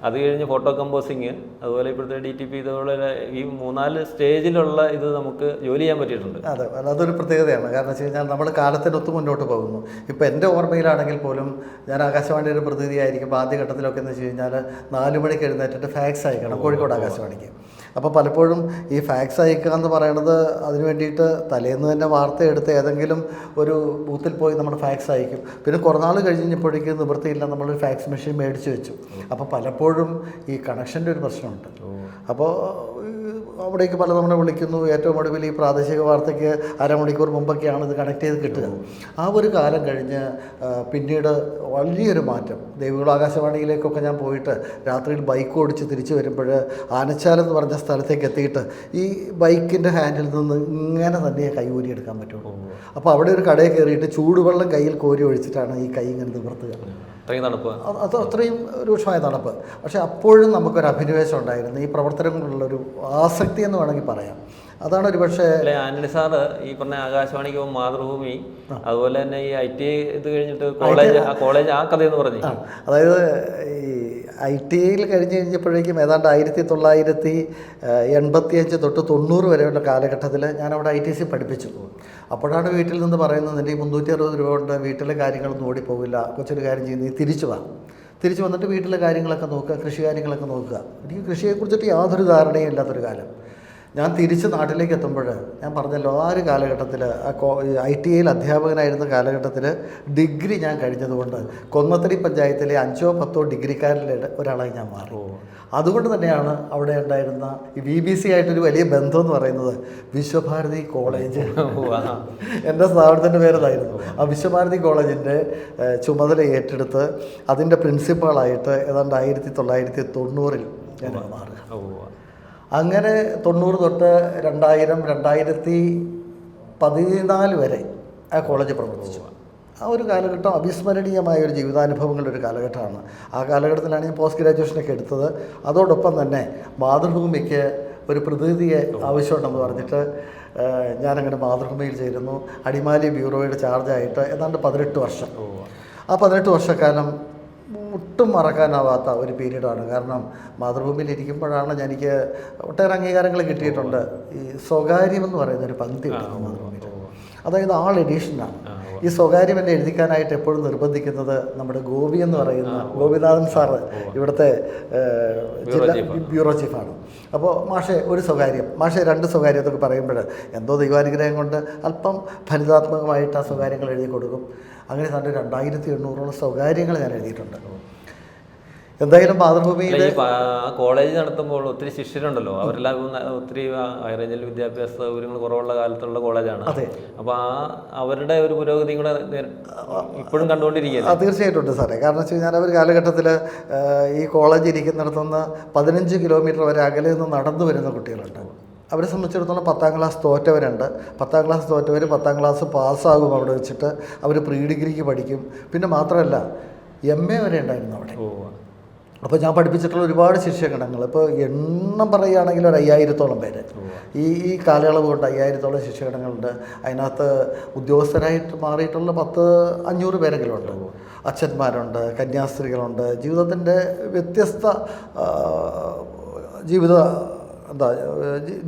അത് കഴിഞ്ഞ് ഫോട്ടോ കമ്പോസിങ്, അതുപോലെ ഇപ്പോഴത്തെ DTP, ഇതുപോലെ ഈ 3-4 സ്റ്റേജിലുള്ള ഇത് നമുക്ക് ജോലി ചെയ്യാൻ പറ്റിയിട്ടുണ്ട്. അതെ, അതൊരു പ്രത്യേകതയാണ്. കാരണം വെച്ച് കഴിഞ്ഞാൽ നമ്മൾ കാലത്തിനൊത്ത് മുന്നോട്ട് പോകുന്നു. ഇപ്പോൾ എൻ്റെ ഓർമ്മയിലാണെങ്കിൽ പോലും ഞാൻ ആകാശവാണിയുടെ പ്രതിനിധിയായിരിക്കുമ്പോൾ ആദ്യഘട്ടത്തിലൊക്കെ എന്ന് വെച്ച് കഴിഞ്ഞാൽ 4 മണിക്ക് എഴുന്നേറ്റിട്ട് ഫാക്സ് അയക്കണം കോഴിക്കോട് ആകാശവാണിക്ക്. അപ്പോൾ പലപ്പോഴും ഈ ഫാക്സ് അയക്കുക എന്ന് പറയുന്നത് അതിന് വേണ്ടിയിട്ട് തലേന്ന് തന്നെ വാർത്ത എടുത്ത് ഏതെങ്കിലും ഒരു ബൂത്തിൽ പോയി നമ്മൾ ഫാക്സ് അയക്കും. പിന്നെ കുറേ നാൾ കഴിഞ്ഞപ്പോഴേക്കും നിവൃത്തിയില്ല, നമ്മളൊരു ഫാക്സ് മെഷീൻ മേടിച്ച് വെച്ചു. അപ്പോൾ പലപ്പോഴും ഈ കണക്ഷൻ്റെ ഒരു പ്രശ്നമുണ്ട്. അപ്പോൾ അവിടേക്ക് പലതവണ വിളിക്കുന്നു. ഏറ്റവും ഒടുവിൽ ഈ പ്രാദേശിക വാർത്തയ്ക്ക് അരമണിക്കൂർ മുമ്പൊക്കെയാണ് ഇത് കണക്ട് ചെയ്ത് കിട്ടുക. ആ ഒരു കാലം കഴിഞ്ഞ് പിന്നീട് വലിയൊരു മാറ്റം. ദേവികുളം ആകാശവാണിയിലേക്കൊക്കെ ഞാൻ പോയിട്ട് രാത്രിയിൽ ബൈക്ക് ഓടിച്ച് തിരിച്ചു വരുമ്പോൾ ആനച്ചാൽ എന്ന് പറഞ്ഞ സ്ഥലത്തേക്ക് എത്തിയിട്ട് ഈ ബൈക്കിൻ്റെ ഹാൻഡിൽ നിന്ന് ഇങ്ങനെ തന്നെ കൈ ഊരിയെടുക്കാൻ പറ്റുള്ളൂ. അപ്പോൾ അവിടെ ഒരു കടയിൽ കയറിയിട്ട് ചൂടുവെള്ളം കയ്യിൽ കോരി ഒഴിച്ചിട്ടാണ് ഈ കൈ ഇങ്ങനെ നിവർത്തുക. അത് അത്രയും രൂക്ഷമായ തണുപ്പ്. പക്ഷെ അപ്പോഴും നമുക്കൊരു അഭിനിവേശം ഉണ്ടായിരുന്നു, ഈ പ്രവർത്തനങ്ങളുള്ളൊരു ആസക്തി എന്ന് വേണമെങ്കിൽ പറയാം. അതാണ് ഒരു പക്ഷേ ആന്റണി സാറ് ഈ പറഞ്ഞ ആകാശവാണിക്ക് മാതൃഭൂമി, അതുപോലെ തന്നെ ഈ IT ഇത് കഴിഞ്ഞിട്ട് കോളേജ് ആ കഥയെന്ന് പറഞ്ഞു. അതായത് ഈ ITയിൽ കഴിഞ്ഞപ്പോഴേക്കും ഏതാണ്ട് 1985 തൊട്ട് 90 വരെയുള്ള കാലഘട്ടത്തിൽ ഞാനവിടെ ITC പഠിപ്പിച്ചു. അപ്പോഴാണ് വീട്ടിൽ നിന്ന് പറയുന്നത്, നിൻ്റെ ഈ 360 രൂപ കൊണ്ട് വീട്ടിലെ കാര്യങ്ങളൊന്നും ഓടിപ്പോവില്ല, കൊച്ചൊരു കാര്യം ചെയ്യുന്നത്, തിരിച്ചു വന്നിട്ട് വീട്ടിലെ കാര്യങ്ങളൊക്കെ നോക്കുക, കൃഷി കാര്യങ്ങളൊക്കെ നോക്കുക. എനിക്ക് കൃഷിയെക്കുറിച്ചിട്ട് യാതൊരു ധാരണയും ഇല്ലാത്തൊരു കാലം. ഞാൻ തിരിച്ച് നാട്ടിലേക്ക് എത്തുമ്പോൾ ഞാൻ പറഞ്ഞല്ലോ, ആ ഒരു കാലഘട്ടത്തിൽ ITയിൽ അധ്യാപകനായിരുന്ന കാലഘട്ടത്തിൽ ഡിഗ്രി ഞാൻ കഴിഞ്ഞതുകൊണ്ട് കൊന്നത്തടി പഞ്ചായത്തിലെ 5-10 ഡിഗ്രിക്കാരിലെ ഒരാളായി ഞാൻ മാറി. അതുകൊണ്ട് തന്നെയാണ് അവിടെ ഉണ്ടായിരുന്ന ഈ BBC ആയിട്ടൊരു വലിയ ബന്ധം എന്ന് പറയുന്നത് വിശ്വഭാരതി കോളേജ്. എൻ്റെ സ്ഥാപനത്തിൻ്റെ പേരതായിരുന്നു. ആ വിശ്വഭാരതി കോളേജിൻ്റെ ചുമതല ഏറ്റെടുത്ത് അതിൻ്റെ പ്രിൻസിപ്പാളായിട്ട് ഏതാണ്ട് 1990 ഞാൻ മാറുക. അങ്ങനെ 90 തൊട്ട് 2000-2014 വരെ ആ കോളേജ് പ്രവർത്തിച്ചു. ആ ഒരു കാലഘട്ടം അവിസ്മരണീയമായ ഒരു ജീവിതാനുഭവങ്ങളുടെ ഒരു കാലഘട്ടമാണ്. ആ കാലഘട്ടത്തിലാണ് ഞാൻ പോസ്റ്റ് ഗ്രാജുവേഷനൊക്കെ എടുത്തത്. അതോടൊപ്പം തന്നെ മാതൃഭൂമിക്ക് ഒരു പ്രതിനിധിയെ ആവശ്യമുണ്ടെന്ന് പറഞ്ഞിട്ട് ഞാനങ്ങനെ മാതൃഭൂമിയിൽ ചേരുന്നു. അടിമാലി ബ്യൂറോയുടെ ചാർജായിട്ട് ഏതാണ്ട് 18 വർഷം. ആ 18 വർഷക്കാലം ഒട്ടും മറക്കാനാവാത്ത ഒരു പീരീഡാണ്. കാരണം മാതൃഭൂമിയിൽ ഇരിക്കുമ്പോഴാണ് എനിക്ക് ഒട്ടേറെ അംഗീകാരങ്ങൾ കിട്ടിയിട്ടുണ്ട്. ഈ സ്വകാര്യം എന്ന് പറയുന്ന ഒരു പങ്ക്തി ഉണ്ട് മാതൃഭൂമിയിൽ. അതായത് ആൾ എഡീഷനാണ്. ഈ സ്വകാര്യം എന്നെ എഴുതിക്കാനായിട്ട് എപ്പോഴും നിർബന്ധിക്കുന്നത് നമ്മുടെ ഗോപി എന്ന് പറയുന്ന ഗോപിനാഥൻ സാറ്, ഇവിടുത്തെ ജില്ലാ ബ്യൂറോ ചീഫാണ്. അപ്പോൾ മാഷെ ഒരു സ്വകാര്യം, മാഷെ 2 സ്വകാര്യത്തൊക്കെ പറയുമ്പോൾ എന്തോ ദൈവാനുഗ്രഹം കൊണ്ട് അല്പം ഫലിതാത്മകമായിട്ട് ആ സ്വകാര്യങ്ങൾ എഴുതി കൊടുക്കും. അങ്ങനെ തന്നെ 2800 സ്വകാര്യങ്ങൾ ഞാൻ എഴുതിയിട്ടുണ്ട്. എന്തായാലും മാതൃഭൂമിയിൽ കോളേജ് നടത്തുമ്പോൾ ഒത്തിരി ശിഷ്യരുണ്ടല്ലോ, അവരെല്ലാം ഒത്തിരി ഹൈ റേഞ്ചിൽ വിദ്യാഭ്യാസ സൗകര്യങ്ങൾ കുറവുള്ള കാലത്തുള്ള കോളേജാണ്. അതെ. അപ്പോൾ അവരുടെ ഒരു പുരോഗതി കൂടെ ഇപ്പോഴും കണ്ടുകൊണ്ടിരിക്കുകയാണ്. തീർച്ചയായിട്ടും ഉണ്ട് സാറേ. കാരണം വെച്ച് കഴിഞ്ഞാൽ ഒരു കാലഘട്ടത്തിൽ ഈ കോളേജ് ഇരിക്കുന്നിടത്തുനിന്ന് 15 കിലോമീറ്റർ വരെ അകലെ നിന്ന് നടന്നു വരുന്ന കുട്ടികളുണ്ട്. അവരെ സംബന്ധിച്ചിടത്തോളം 10ാം ക്ലാസ് തോറ്റവരുണ്ട്. 10ാം ക്ലാസ് തോറ്റവർ 10ാം ക്ലാസ് പാസ്സാകും അവിടെ വെച്ചിട്ട്. അവർ പ്രീ ഡിഗ്രിക്ക് പഠിക്കും. പിന്നെ മാത്രമല്ല MA വരെ ഉണ്ടായിരുന്നു അവിടെ. അപ്പോൾ ഞാൻ പഠിപ്പിച്ചിട്ടുള്ള ഒരുപാട് ശിഷ്യഗണങ്ങൾ, ഇപ്പോൾ എണ്ണം പറയുകയാണെങ്കിൽ ഒരു 5000-ഓളം പേര് ഈ കാലയളവ് കൊണ്ട് 5000-ഓളം ശിഷ്യഗണങ്ങളുണ്ട്. അതിനകത്ത് ഉദ്യോഗസ്ഥരായിട്ട് മാറിയിട്ടുള്ള 500 പേരെങ്കിലും ഉണ്ട്. അച്ഛന്മാരുണ്ട്, കന്യാസ്ത്രീകളുണ്ട്. ജീവിതത്തിൻ്റെ വ്യത്യസ്ത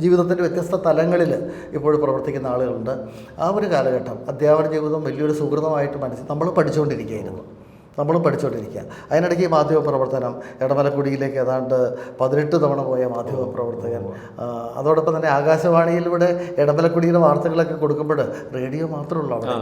ജീവിതത്തിൻ്റെ വ്യത്യസ്ത തലങ്ങളിൽ ഇപ്പോൾ പ്രവർത്തിക്കുന്ന ആളുകളുണ്ട്. ആ ഒരു കാലഘട്ടം അധ്യാപന ജീവിതം വലിയൊരു സുഹൃതമായിട്ട് നമ്മൾ പഠിച്ചുകൊണ്ടിരിക്കുകയായിരുന്നു. അതിനിടയ്ക്ക് മാധ്യമ പ്രവർത്തനം, എടമലക്കുടിയിലേക്ക് ഏതാണ്ട് 18 തവണ പോയ മാധ്യമ പ്രവർത്തകൻ. അതോടൊപ്പം തന്നെ ആകാശവാണിയിലൂടെ എടമലക്കുടിയുടെ വാർത്തകളൊക്കെ കൊടുക്കുമ്പോൾ റേഡിയോ മാത്രമുള്ള അവിടെ.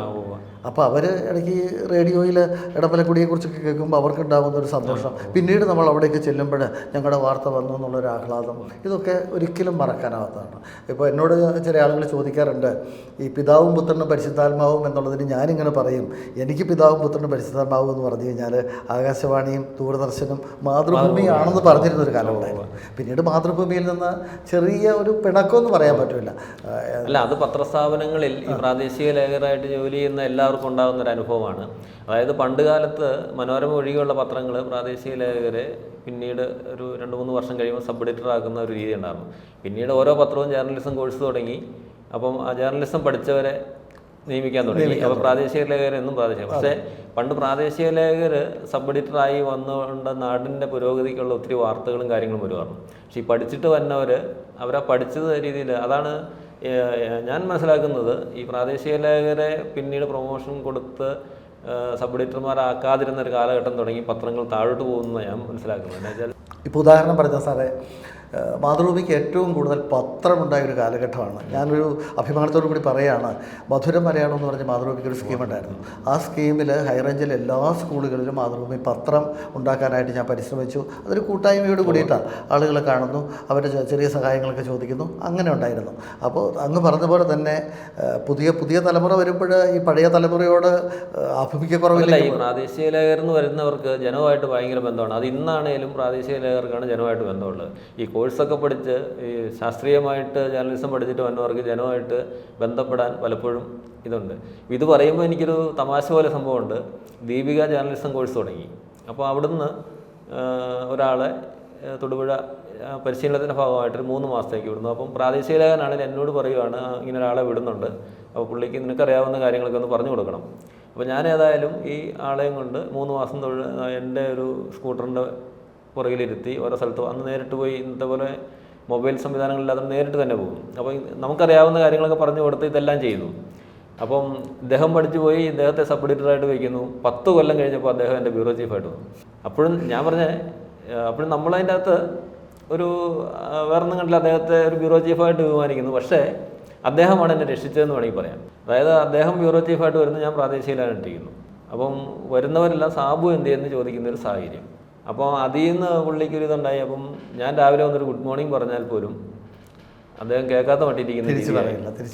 അപ്പോൾ അവർ ഇടയ്ക്ക് റേഡിയോയിൽ എടമലക്കുടിയെക്കുറിച്ചൊക്കെ കേൾക്കുമ്പോൾ അവർക്കുണ്ടാകുന്ന ഒരു സന്തോഷം, പിന്നീട് നമ്മൾ അവിടേക്ക് ചെല്ലുമ്പോൾ ഞങ്ങളുടെ വാർത്ത വന്നു എന്നുള്ളൊരു ആഹ്ലാദം, ഇതൊക്കെ ഒരിക്കലും മറക്കാനാവാത്തതാണ്. ഇപ്പോൾ എന്നോട് ചില ആളുകൾ ചോദിക്കാറുണ്ട്, ഈ പിതാവും പുത്രനും പരിശുദ്ധാത്മാവും എന്നുള്ളതിന് ഞാനിങ്ങനെ പറയും, എനിക്ക് പിതാവും പുത്രനും പരിശുദ്ധാത്മാവും എന്ന് പറഞ്ഞു കഴിഞ്ഞാൽ ആകാശവാണിയും ദൂരദർശനും മാതൃഭൂമിയാണെന്ന് പറഞ്ഞിരുന്നൊരു കാലമുണ്ടായിരുന്നു. പിന്നീട് മാതൃഭൂമിയിൽ നിന്ന് ചെറിയ ഒരു പിണക്കമെന്ന് പറയാൻ പറ്റില്ല. അല്ല, അത് പത്രസ്ഥാപനങ്ങളിൽ ഈ പ്രാദേശിക ലേഖകരായിട്ട് ജോലി ചെയ്യുന്ന എല്ലാവർക്കും ഉണ്ടാകുന്ന ഒരു അനുഭവമാണ്. അതായത് പണ്ട് കാലത്ത് മനോരമ ഒഴികെയുള്ള പത്രങ്ങൾ പ്രാദേശിക ലേഖകരെ പിന്നീട് ഒരു 2-3 വർഷം കഴിയുമ്പോൾ സബ് എഡിറ്റർ ആക്കുന്ന ഒരു രീതി ഉണ്ടായിരുന്നു. പിന്നീട് ഓരോ പത്രവും ജേർണലിസം കോഴ്സ് തുടങ്ങി. അപ്പം ആ ജേർണലിസം പഠിച്ചവരെ നിയമിക്കാൻ തുടങ്ങി. അപ്പോൾ പ്രാദേശിക ലേഖകരെന്നും പ്രാദേശിക, പക്ഷേ പണ്ട് പ്രാദേശിക ലേഖകർ സബ് എഡിറ്ററായി വന്നുകൊണ്ട് നാടിൻ്റെ പുരോഗതിക്കുള്ള ഒത്തിരി വാർത്തകളും കാര്യങ്ങളും വരുമായിരുന്നു. പക്ഷേ ഈ പഠിച്ചിട്ട് വന്നവർ അവരാ പഠിച്ചത് രീതിയിൽ അതാണ് ഞാൻ മനസ്സിലാക്കുന്നത്. ഈ പ്രാദേശിക ലേഖകരെ പിന്നീട് പ്രൊമോഷൻ കൊടുത്ത് സബ് എഡിറ്റർമാരാക്കാതിരുന്ന ഒരു കാലഘട്ടം തുടങ്ങി പത്രങ്ങൾ താഴോട്ട് പോകുന്നത് ഞാൻ മനസ്സിലാക്കുന്നത്. എന്താ വെച്ചാൽ ഇപ്പോൾ ഉദാഹരണം പറഞ്ഞ സാറേ, മാതൃഭൂമിക്ക് ഏറ്റവും കൂടുതൽ പത്രമുണ്ടായ ഒരു കാലഘട്ടമാണ്. ഞാനൊരു അഭിമാനത്തോടു കൂടി പറയുകയാണ്, മധുരം മലയാളം എന്ന് പറഞ്ഞ് മാതൃഭൂമിക്ക് ഒരു സ്കീം ഉണ്ടായിരുന്നു. ആ സ്കീമിൽ ഹൈറേഞ്ചിലെ എല്ലാ സ്കൂളുകളിലും മാതൃഭൂമി പത്രം ഉണ്ടാക്കാനായിട്ട് ഞാൻ പരിശ്രമിച്ചു. അതൊരു കൂട്ടായ്മയോട് കൂടിയിട്ടാണ്. ആളുകളെ കാണുന്നു, അവരുടെ ചെറിയ സഹായങ്ങളൊക്കെ ചോദിക്കുന്നു, അങ്ങനെ ഉണ്ടായിരുന്നു. അപ്പോൾ അങ്ങ് പറഞ്ഞ പോലെ തന്നെ പുതിയ തലമുറ വരുമ്പോൾ ഈ പഴയ തലമുറയോട് ആഭിമുഖ്യക്കുറവില്ല. ഈ പ്രാദേശിക ലേഖകരെന്ന് വരുന്നവർക്ക് ജനവുമായിട്ട് ഭയങ്കര ബന്ധമാണ്. അത് ഇന്നാണേലും പ്രാദേശിക ലേഖകർക്കാണ് ജനവുമായിട്ട് ബന്ധമുള്ളത്. ഈ കോഴ്സൊക്കെ പഠിച്ച് ഈ ശാസ്ത്രീയമായിട്ട് ജേർണലിസം പഠിച്ചിട്ട് വന്നവർക്ക് ജനവുമായിട്ട് ബന്ധപ്പെടാൻ പലപ്പോഴും ഇതുണ്ട്. ഇത് പറയുമ്പോൾ എനിക്കൊരു തമാശ പോലെ സംഭവമുണ്ട്. ദീപിക ജേർണലിസം കോഴ്സ് തുടങ്ങി. അപ്പോൾ അവിടുന്ന് ഒരാളെ തൊടുപുഴ പരിശീലനത്തിൻ്റെ ഭാഗമായിട്ടൊരു 3 മാസത്തേക്ക് വിടുന്നു. അപ്പം പ്രാദേശിക ലേഖകനാണെങ്കിൽ എന്നോട് പറയുവാണ്, ഇങ്ങനെ ഒരാളെ വിടുന്നുണ്ട്, അപ്പോൾ പുള്ളിക്ക് നിനക്കറിയാവുന്ന കാര്യങ്ങളൊക്കെ ഒന്ന് പറഞ്ഞു കൊടുക്കണം. അപ്പോൾ ഞാൻ ഏതായാലും ഈ ആളെയും കൊണ്ട് 3 മാസം എൻ്റെ ഒരു സ്കൂട്ടറിൻ്റെ പുറകിലിരുത്തി ഓരോ സ്ഥലത്ത് അന്ന് നേരിട്ട് പോയി. ഇന്നത്തെ പോലെ മൊബൈൽ സംവിധാനങ്ങളില്ലാതെ നേരിട്ട് തന്നെ പോകും. അപ്പോൾ നമുക്കറിയാവുന്ന കാര്യങ്ങളൊക്കെ പറഞ്ഞു കൊടുത്ത് ഇതെല്ലാം ചെയ്തു. അപ്പം ഇദ്ദേഹം പഠിച്ചു പോയി. ഇദ്ദേഹത്തെ സബ് എഡിറ്ററായിട്ട് വയ്ക്കുന്നു. 10 കൊല്ലം കഴിഞ്ഞപ്പോൾ അദ്ദേഹം എൻ്റെ ബ്യൂറോ ചീഫായിട്ട് വന്നു. അപ്പോഴും ഞാൻ അപ്പോഴും നമ്മളതിൻ്റെ അകത്ത് ഒരു വേറൊന്നും കണ്ടില്ല, അദ്ദേഹത്തെ ഒരു ബ്യൂറോ ചീഫായിട്ട് ബഹുമാനിക്കുന്നു. പക്ഷേ അദ്ദേഹമാണ് എന്നെ രക്ഷിച്ചതെന്ന് വേണമെങ്കിൽ പറയാം. അതായത് അദ്ദേഹം ബ്യൂറോ ചീഫായിട്ട് വരുന്നത് ഞാൻ പ്രാദേശികയിലാണ് ഇട്ടിരിക്കുന്നു. അപ്പം വരുന്നവരെല്ലാം സാബു എന്ത് ചെയ്യുന്നു ചോദിക്കുന്നൊരു സാഹചര്യം. അപ്പോൾ അതിൽ നിന്ന് പുള്ളിക്കൊരു ഇതുണ്ടായി. അപ്പം ഞാൻ രാവിലെ വന്നൊരു ഗുഡ് മോർണിംഗ് പറഞ്ഞാൽ പോലും അദ്ദേഹം കേൾക്കാത്ത മട്ടിയിരിക്കുന്ന തിരിച്ചു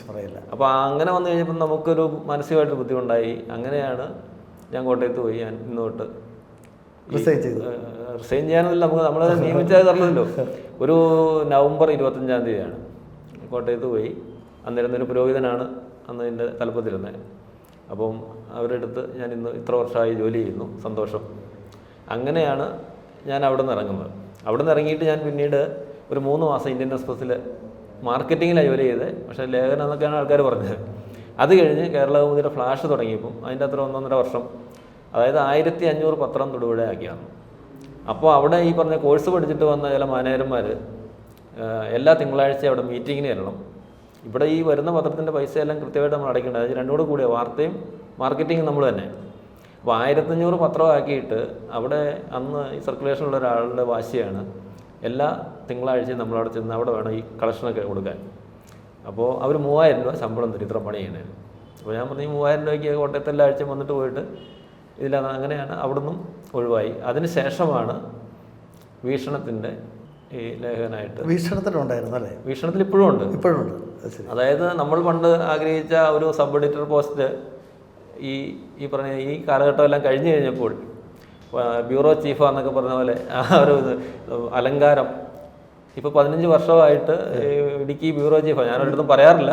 പറയില്ല. അപ്പോൾ അങ്ങനെ വന്നു കഴിഞ്ഞപ്പോൾ നമുക്കൊരു മാനസികമായിട്ട് ബുദ്ധിമുട്ടായി. അങ്ങനെയാണ് ഞാൻ കോട്ടയത്ത് പോയി. ഞാൻ ഇന്ന് തൊട്ട് റിസൈൻ ചെയ്യാനല്ല, നമ്മളെ നിയമിച്ചത് തരണമല്ലോ. ഒരു നവംബർ 25-ാം തീയതിയാണ് കോട്ടയത്ത് പോയി. അന്നേരം പുരോഹിതനാണ് അന്ന് എൻ്റെ തലപ്പത്തിരുന്നത്. അപ്പം അവരുടെ അടുത്ത് ഞാൻ ഇന്ന് ഇത്ര വർഷമായി ജോലി ചെയ്യുന്നു, സന്തോഷം. അങ്ങനെയാണ് ഞാൻ അവിടെ നിന്ന് ഇറങ്ങുന്നത്. അവിടെ നിന്ന് ഇറങ്ങിയിട്ട് ഞാൻ പിന്നീട് ഒരു 3 മാസം ഇന്ത്യൻ എക്സ്പ്രസ്സിൽ മാർക്കറ്റിങ്ങിലാണ് ജോലി ചെയ്തത്. പക്ഷേ ലേഖനം എന്നൊക്കെയാണ് ആൾക്കാർ പറഞ്ഞത്. അത് കഴിഞ്ഞ് കേരള കൗമുദിയുടെ ഫ്ലാഷ് തുടങ്ങിയപ്പം അതിൻ്റെ അത്ര 1.5 വർഷം, അതായത് 1500 പത്രം തൊടുപുഴയാക്കിയാണ്. അപ്പോൾ അവിടെ ഈ പറഞ്ഞ കോഴ്സ് പഠിച്ചിട്ട് വന്ന ചില മാനേജർമാർ എല്ലാ തിങ്കളാഴ്ചയും അവിടെ മീറ്റിങ്ങിന് ചെല്ലണം. ഇവിടെ ഈ വരുന്ന പത്രത്തിൻ്റെ പൈസയെല്ലാം കൃത്യമായിട്ട് നമ്മൾ അടയ്ക്കേണ്ടത്. അതായത് രണ്ടും കൂടെ കൂടിയ വാർത്തയും മാർക്കറ്റിങ്ങും നമ്മൾ തന്നെ. അപ്പോൾ 1500 പത്രമാക്കിയിട്ട് അവിടെ അന്ന് ഈ സർക്കുലേഷനുള്ള ഒരാളുടെ വാശിയാണ് എല്ലാ തിങ്കളാഴ്ചയും നമ്മളവിടെ ചെന്ന് അവിടെ വേണം ഈ കളക്ഷനൊക്കെ കൊടുക്കാൻ. അപ്പോൾ അവർ 3000 രൂപ ശമ്പളം തരും ഇത്ര പണി ചെയ്യുന്നതിന്. അപ്പോൾ ഞാൻ പറഞ്ഞു, ഈ 3000 രൂപയ്ക്ക് കോട്ടയത്ത് എല്ലാ ആഴ്ചയും വന്നിട്ട് പോയിട്ട് ഇതിലാണ്. അങ്ങനെയാണ് അവിടെ നിന്നും ഒഴിവായി. അതിന് ശേഷമാണ് വീക്ഷണത്തിൻ്റെ ഈ ലേഖകനായിട്ട്. വീക്ഷണത്തിലുണ്ടായിരുന്നു അല്ലേ? വീക്ഷണത്തിൽ ഇപ്പോഴും ഉണ്ട്. അതായത് നമ്മൾ പണ്ട് ആഗ്രഹിച്ച ഒരു സബ് എഡിറ്റർ പോസ്റ്റ് ഈ പറഞ്ഞ ഈ കാലഘട്ടമെല്ലാം കഴിഞ്ഞു കഴിഞ്ഞപ്പോൾ ബ്യൂറോ ചീഫാന്നൊക്കെ പറഞ്ഞ പോലെ ആ ഒരു അലങ്കാരം ഇപ്പോൾ 15 വർഷമായിട്ട് ഇടുക്കി ബ്യൂറോ ചീഫാണ്. ഞാനൊരിടത്തും പറയാറില്ല.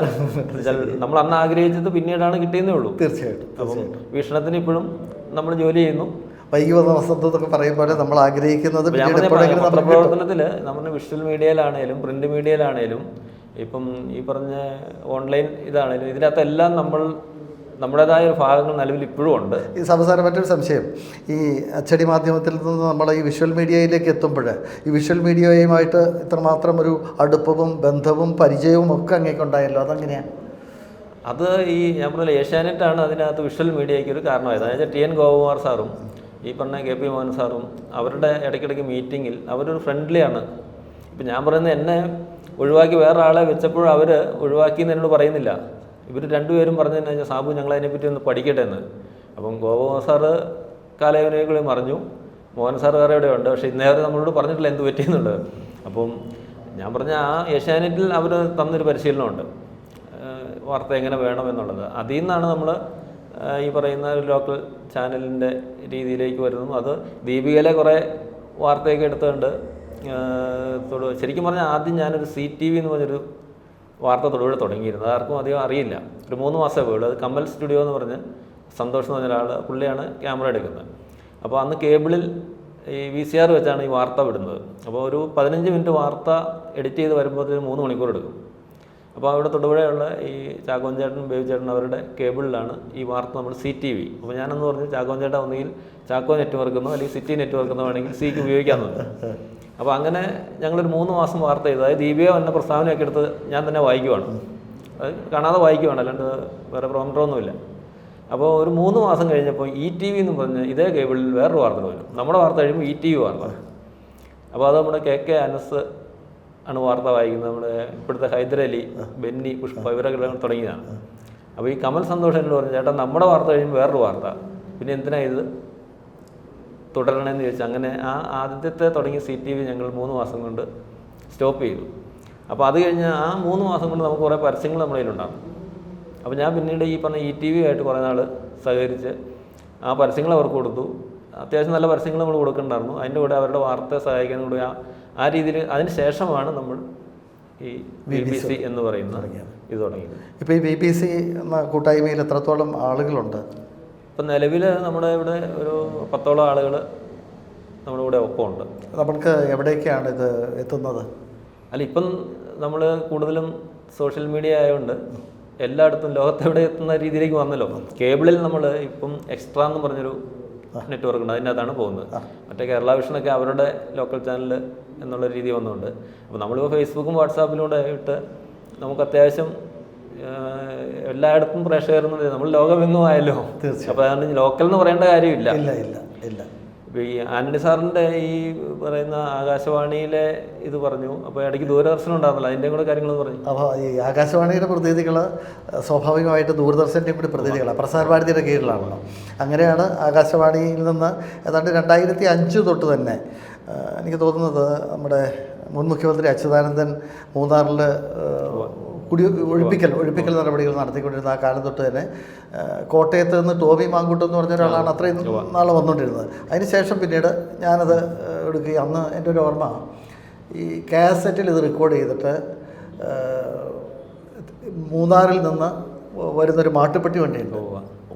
നമ്മൾ അന്ന് ആഗ്രഹിച്ചത് പിന്നീടാണ് കിട്ടിയെന്നേ ഉള്ളൂ. തീർച്ചയായിട്ടും. അപ്പം വീക്ഷണത്തിന് ഇപ്പോഴും നമ്മൾ ജോലി ചെയ്യുന്നു. വൈകി വന്ന വസന്തമൊക്കെ പറയുമ്പോൾ നമ്മൾ ആഗ്രഹിക്കുന്നത് പത്രപ്രവർത്തനത്തിൽ നമ്മുടെ വിഷ്വൽ മീഡിയയിലാണേലും പ്രിന്റ് മീഡിയയിലാണേലും ഇപ്പം ഈ പറഞ്ഞ ഓൺലൈൻ ഇതാണേലും ഇതിനകത്തെല്ലാം നമ്മുടേതായ ഒരു ഭാഗങ്ങൾ നിലവിൽ ഇപ്പോഴും ഉണ്ട്. ഈ സംസാരം മറ്റൊരു സംശയം, ഈ അച്ചടി മാധ്യമത്തിൽ നിന്ന് നമ്മൾ ഈ വിഷ്വൽ മീഡിയയിലേക്ക് എത്തുമ്പോൾ ഈ വിഷ്വൽ മീഡിയയുമായിട്ട് ഇത്രമാത്രം ഒരു അടുപ്പവും ബന്ധവും പരിചയവും ഒക്കെ അങ്ങേക്കുണ്ടായല്ലോ, അതെങ്ങനെയാണ്? അത് ഞാൻ പറഞ്ഞ ഏഷ്യാനെറ്റാണ് അതിനകത്ത് വിഷ്വൽ മീഡിയയ്ക്ക് ഒരു കാരണമായത്. അതായത് TN ഗോപകുമാർ സാറും ഈ പറഞ്ഞ KP മോഹൻ സാറും അവരുടെ ഇടയ്ക്കിടയ്ക്ക് മീറ്റിങ്ങിൽ അവരൊരു ഫ്രണ്ട്ലിയാണ്. ഇപ്പം ഞാൻ പറയുന്നത് എന്നെ ഒഴിവാക്കി വേറെ ആളെ വെച്ചപ്പോൾ അവർ ഒഴിവാക്കിയെന്ന് എന്നോട് പറയുന്നില്ല. ഇവർ രണ്ടുപേരും പറഞ്ഞതെന്ന് വെച്ചാൽ സാബു ഞങ്ങളതിനെപ്പറ്റി ഒന്ന് പഠിക്കട്ടെ എന്ന്. അപ്പം ഗോപകുമാർ സാറ് കാലയവനേക്കുള്ളിൽ മറിഞ്ഞു, മോഹൻ സാർ വേറെ എവിടെ ഉണ്ട്, പക്ഷേ ഇന്നേറെ നമ്മളോട് പറഞ്ഞിട്ടില്ല എന്ത് പറ്റിയെന്നുള്ളത്. അപ്പം ഞാൻ പറഞ്ഞ ആ ഏഷ്യാനെറ്റിൽ അവർ തന്നൊരു പരിശീലനമുണ്ട്, വാർത്ത എങ്ങനെ വേണമെന്നുള്ളത്. അതിൽ നിന്നാണ് നമ്മൾ ഈ പറയുന്ന ഒരു ലോക്കൽ ചാനലിൻ്റെ രീതിയിലേക്ക് വരുന്നതും. അത് ദീപികയിലെ കുറേ വാർത്തയൊക്കെ എടുത്തുകൊണ്ട് ശരിക്കും പറഞ്ഞാൽ ആദ്യം ഞാനൊരു CTV എന്ന് പറഞ്ഞൊരു വാർത്ത തൊടുപുഴ തുടങ്ങിയിരുന്നത്. ആർക്കും അധികം അറിയില്ല. ഒരു 3 മാസമേ പോയുള്ളൂ. അത് കമൽ സ്റ്റുഡിയോ എന്ന് പറഞ്ഞ് സന്തോഷം എന്ന് പറഞ്ഞ ഒരാൾ, പുള്ളിയാണ് ക്യാമറ എടുക്കുന്നത്. അപ്പോൾ അന്ന് കേബിളിൽ ഈ VCR വെച്ചാണ് ഈ വാർത്ത വിടുന്നത്. അപ്പോൾ ഒരു 15 മിനിറ്റ് വാർത്ത എഡിറ്റ് ചെയ്ത് വരുമ്പോൾ 3 മണിക്കൂർ എടുക്കും. അപ്പോൾ അവിടെ തൊടുപുഴയുള്ള ഈ ചാക്കോൻ ചേട്ടനും ബേബി ചേട്ടനും അവരുടെ കേബിളിലാണ് ഈ വാർത്ത നമ്മൾ CTV. അപ്പോൾ ഞാനെന്ന് പറഞ്ഞു ചാക്കോൻ ചേട്ടൻ ഒന്നുകിൽ ചാക്കോ നെറ്റ്വർക്കെന്നോ അല്ലെങ്കിൽ സിറ്റി നെറ്റ്വർക്കെന്നോ വേണമെങ്കിൽ സിക്ക് ഉപയോഗിക്കാമെന്നുണ്ട്. അപ്പോൾ അങ്ങനെ ഞങ്ങളൊരു 3 മാസം വാർത്ത ചെയ്തു. അതായത് ദീപിക എന്ന പ്രസ്താവനയൊക്കെ എടുത്ത് ഞാൻ തന്നെ വായിക്കുവാണ്. അത് കാണാതെ വായിക്കുവാണ്, അല്ലാണ്ട് വേറെ പ്രൊമോട്ടറൊന്നുമില്ല. അപ്പോൾ ഒരു 3 മാസം കഴിഞ്ഞപ്പോൾ ETV എന്ന് പറഞ്ഞ് ഇതേ കേബിളിൽ വേറൊരു വാർത്ത വരും. നമ്മുടെ വാർത്ത കഴിയുമ്പോൾ ETV വാർത്ത. അപ്പോൾ അത് നമ്മുടെ KK അനസ് ആണ് വാർത്ത വായിക്കുന്നത്. നമ്മുടെ ഇപ്പോഴത്തെ ഹൈദരലി, ബെന്നി, പുഷ്പ ഇവരൊക്കെ തുടങ്ങിയതാണ്. അപ്പോൾ ഈ കമൽ സന്തോഷ് എന്നോട് പറഞ്ഞു, ചേട്ടാ നമ്മുടെ വാർത്ത കഴിയുമ്പോൾ വേറൊരു വാർത്ത, പിന്നെ എന്തിനാ ഇത് തുടരണമെന്ന് ചോദിച്ചാൽ അങ്ങനെ ആ ആദ്യത്തെ തുടങ്ങിയ CTV ഞങ്ങൾ 3 മാസം കൊണ്ട് സ്റ്റോപ്പ് ചെയ്തു. അപ്പോൾ അത് കഴിഞ്ഞ് ആ 3 മാസം കൊണ്ട് നമുക്ക് കുറേ പരസ്യങ്ങൾ നമ്മുടെ കയ്യിലുണ്ടാകും. അപ്പോൾ ഞാൻ പിന്നീട് ഈ പറഞ്ഞ ETV ആയിട്ട് കുറേ നാൾ സഹകരിച്ച് ആ പരസ്യങ്ങൾ അവർക്ക് കൊടുത്തു. അത്യാവശ്യം നല്ല പരസ്യങ്ങൾ നമ്മൾ കൊടുക്കുന്നുണ്ടായിരുന്നു. അതിൻ്റെ കൂടെ അവരുടെ വാർത്തയെ സഹായിക്കാൻ കൂടി ആ രീതിയിൽ അതിന് ശേഷമാണ് നമ്മൾ ഈ BBC എന്ന് പറയുന്ന ഇത് തുടങ്ങിയത്. ഇപ്പോൾ ഈ BBC എന്ന കൂട്ടായ്മയിൽ എത്രത്തോളം ആളുകളുണ്ട്? ഇപ്പം നിലവിൽ നമ്മുടെ ഇവിടെ ഒരു 10ഓളം ആളുകൾ നമ്മുടെ കൂടെ ഒപ്പമുണ്ട്. നമ്മൾക്ക് എവിടേക്കാണ് ഇത് എത്തുന്നത്? അല്ല, ഇപ്പം നമ്മൾ കൂടുതലും സോഷ്യൽ മീഡിയ ആയതുകൊണ്ട് എല്ലായിടത്തും ലോകത്തെവിടെ എത്തുന്ന രീതിയിലേക്ക് വന്നല്ലോ. കേബിളിൽ നമ്മൾ ഇപ്പം എക്സ്ട്രാ എന്ന് പറഞ്ഞൊരു നെറ്റ്വർക്ക് ഉണ്ട്, അതിൻ്റെ അകത്താണ് പോകുന്നത്. മറ്റേ കേരള വിഷനൊക്കെ അവരുടെ ലോക്കൽ ചാനൽ എന്നുള്ള രീതി വന്നുകൊണ്ട് അപ്പോൾ നമ്മളിപ്പോൾ ഫേസ്ബുക്കും വാട്സാപ്പിലൂടെ ഇട്ട് നമുക്ക് അത്യാവശ്യം എല്ലായിടത്തും പ്രേക്ഷകരുന്നത് നമ്മൾ ലോകമെങ്ങും ആയല്ലോ. അപ്പോൾ അതുകൊണ്ട് ലോക്കൽ എന്ന് പറയേണ്ട കാര്യമില്ല. ഇപ്പോൾ ഈ ആന്റണി സാറിൻ്റെ ഈ പറയുന്ന ആകാശവാണിയിലെ ഇത് പറഞ്ഞു. അപ്പോൾ ഇടയ്ക്ക് ദൂരദർശനം ഉണ്ടാകുന്നല്ലോ, അതിൻ്റെ കൂടെ കാര്യങ്ങളെന്ന് പറഞ്ഞു. അപ്പോൾ ഈ ആകാശവാണിയുടെ പ്രതിനിധികൾ സ്വാഭാവികമായിട്ട് ദൂരദർശൻ്റെയും കൂടി പ്രതിനിധികളാണ്, പ്രസാർ ഭാരതിയുടെ കീഴിലാണല്ലോ. അങ്ങനെയാണ് ആകാശവാണിയിൽ നിന്ന് ഏതാണ്ട് 2005 തൊട്ട് തന്നെ എനിക്ക് തോന്നുന്നത് നമ്മുടെ മുൻ മുഖ്യമന്ത്രി അച്യുതാനന്ദൻ മൂന്നാറിൽ ഒഴിപ്പിക്കൽ നടപടികൾ നടത്തിക്കൊണ്ടിരുന്ന ആ കാലം തൊട്ട് തന്നെ കോട്ടയത്ത് നിന്ന് ടോമി മാങ്കൂട്ടം എന്ന് പറഞ്ഞ ഒരാളാണ് അത്രയും നാൾ വന്നുകൊണ്ടിരുന്നത്. അതിനുശേഷം പിന്നീട് ഞാനത് എടുക്കുകയും അന്ന് എൻ്റെ ഒരു ഓർമ്മ ഈ കാസറ്റിൽ ഇത് റെക്കോർഡ് ചെയ്തിട്ട് മൂന്നാറിൽ നിന്ന് വരുന്നൊരു മാട്ടുപ്പെട്ടി വണ്ടിയുണ്ട്.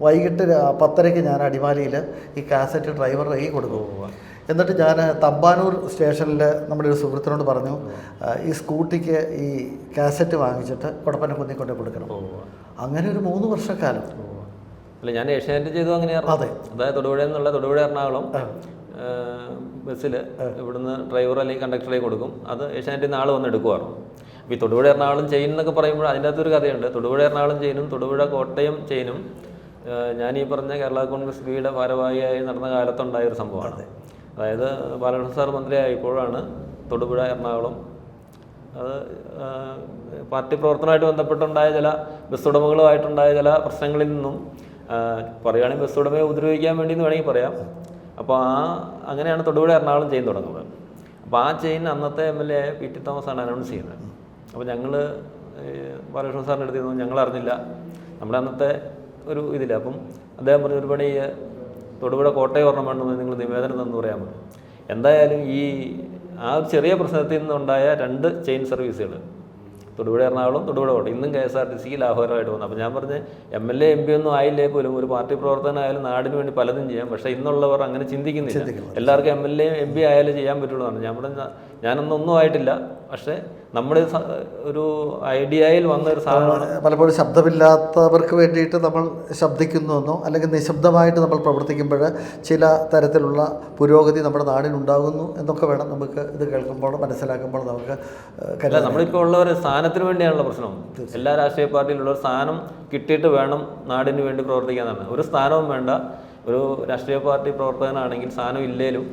വൈകിട്ട് 10:30 ഞാൻ അടിമാലിയിൽ ഈ കാസറ്റ് ഡ്രൈവറുടെ കൈ കൊടുക്കും. എന്നിട്ട് ഞാൻ തമ്പാനൂർ സ്റ്റേഷനിൽ നമ്മുടെ ഒരു സുഹൃത്തിനോട് പറഞ്ഞു, ഈ സ്കൂട്ടിക്ക് ഈ കാസറ്റ് വാങ്ങിച്ചിട്ട് കുടപ്പനക്കുന്നി കൊണ്ട് കൊടുക്കണം. അങ്ങനെ ഒരു 3 വർഷക്കാലം. അല്ല, ഞാൻ ഏഷ്യാനെറ്റ് ചെയ്തു അങ്ങനെയാണ്. അതെ, അതായത് തൊടുപുഴ എറണാകുളം ബസ്സിൽ ഇവിടുന്ന് ഡ്രൈവർ അല്ലെങ്കിൽ കണ്ടക്ടറെ കൊടുക്കും. അത് ഏഷ്യാനെറ്റിൽ നിന്ന് ആൾ വന്ന് എടുക്കുമായിരുന്നു. അപ്പോൾ ഈ തൊടുപുഴ എറണാകുളം ചെയിൻ എന്നൊക്കെ പറയുമ്പോൾ അതിൻ്റെ അകത്തൊരു കഥയുണ്ട്. തൊടുപുഴ എറണാകുളം ചെയിനും തൊടുപുഴ കോട്ടയം ചെയിനും ഞാൻ ഈ പറഞ്ഞ കേരള കോൺഗ്രസ് ബിയുടെ ഭാരവാഹിയായി നടന്ന കാലത്തുണ്ടായൊരു സംഭവമാണ്. അതായത് ബാലകൃഷ്ണ സാർ മന്ത്രിയായപ്പോഴാണ് തൊടുപുഴ എറണാകുളം അത് പാർട്ടി പ്രവർത്തനമായിട്ട് ബന്ധപ്പെട്ടുണ്ടായ ചില ബസ് ഉടമകളുമായിട്ടുണ്ടായ ചില പ്രശ്നങ്ങളിൽ നിന്നും പറയുകയാണെങ്കിൽ ബസ് ഉടമയെ ഉപദ്രവിക്കാൻ വേണ്ടി എന്ന് വേണമെങ്കിൽ പറയാം. അപ്പോൾ അങ്ങനെയാണ് തൊടുപുഴ എറണാകുളം ചെയിൻ തുടങ്ങുന്നത്. അപ്പോൾ ആ ചെയിൻ അന്നത്തെ MLA PT തോമസാണ് അനൗൺസ് ചെയ്യുന്നത്. അപ്പോൾ ഞങ്ങൾ ബാലകൃഷ്ണ സാറിൻ്റെ അടുത്ത് ഇരുന്നു, ഞങ്ങൾ അറിഞ്ഞില്ല, നമ്മുടെ അന്നത്തെ ഒരു ഇതില്ല. അപ്പം അദ്ദേഹം പറഞ്ഞു, ഒരു പണി തൊടുപുഴ കോട്ടയം ഒരെണ്ണം വേണമെന്ന് നിങ്ങൾ നിവേദനം തന്നു പറയാൻ പറ്റും. എന്തായാലും ഈ ആ ഒരു ചെറിയ പ്രശ്നത്തിൽ നിന്നുണ്ടായ 2 ചെയിൻ സർവീസുകൾ തൊടുപുഴ എറണാകുളം, തൊടുപുഴ കോട്ടയം ഇന്നും KSRTCക്ക് ലാഭകരമായിട്ട് വന്നു. അപ്പോൾ ഞാൻ പറഞ്ഞ് MLA MP ഒന്നും ആയില്ലേ പോലും ഒരു പാർട്ടി പ്രവർത്തനമായാലും നാടിന് വേണ്ടി പലതും ചെയ്യാം. പക്ഷേ ഇന്നുള്ളവർ അങ്ങനെ ചിന്തിക്കുന്നില്ല. എല്ലാവർക്കും MLA MP ആയാലും ചെയ്യാൻ പറ്റുള്ളൂ. ഞാൻ പറഞ്ഞ ഞാനൊന്നും ആയിട്ടില്ല, പക്ഷേ നമ്മുടെ ഒരു ഐഡിയയിൽ വന്ന ഒരു സാധനമാണ്. പലപ്പോഴും ശബ്ദമില്ലാത്തവർക്ക് വേണ്ടിയിട്ട് നമ്മൾ ശബ്ദിക്കുന്നുവെന്നോ അല്ലെങ്കിൽ നിശബ്ദമായിട്ട് നമ്മൾ പ്രവർത്തിക്കുമ്പോൾ ചില തരത്തിലുള്ള പുരോഗതി നമ്മുടെ നാടിനുണ്ടാകുന്നു എന്നൊക്കെ വേണം നമുക്ക് ഇത് കേൾക്കുമ്പോൾ മനസ്സിലാക്കുമ്പോൾ നമുക്ക്. നമ്മളിപ്പോൾ ഉള്ള ഒരു സ്ഥാനത്തിന് വേണ്ടിയാണുള്ള പ്രശ്നം. എല്ലാ രാഷ്ട്രീയ പാർട്ടിയിലുള്ള ഒരു സ്ഥാനം കിട്ടിയിട്ട് വേണം നാടിന് വേണ്ടി പ്രവർത്തിക്കാനാണ്. ഒരു സ്ഥാനവും വേണ്ട. ഒരു രാഷ്ട്രീയ പാർട്ടി പ്രവർത്തകനാണെങ്കിൽ സ്ഥാനം ഇല്ലേലും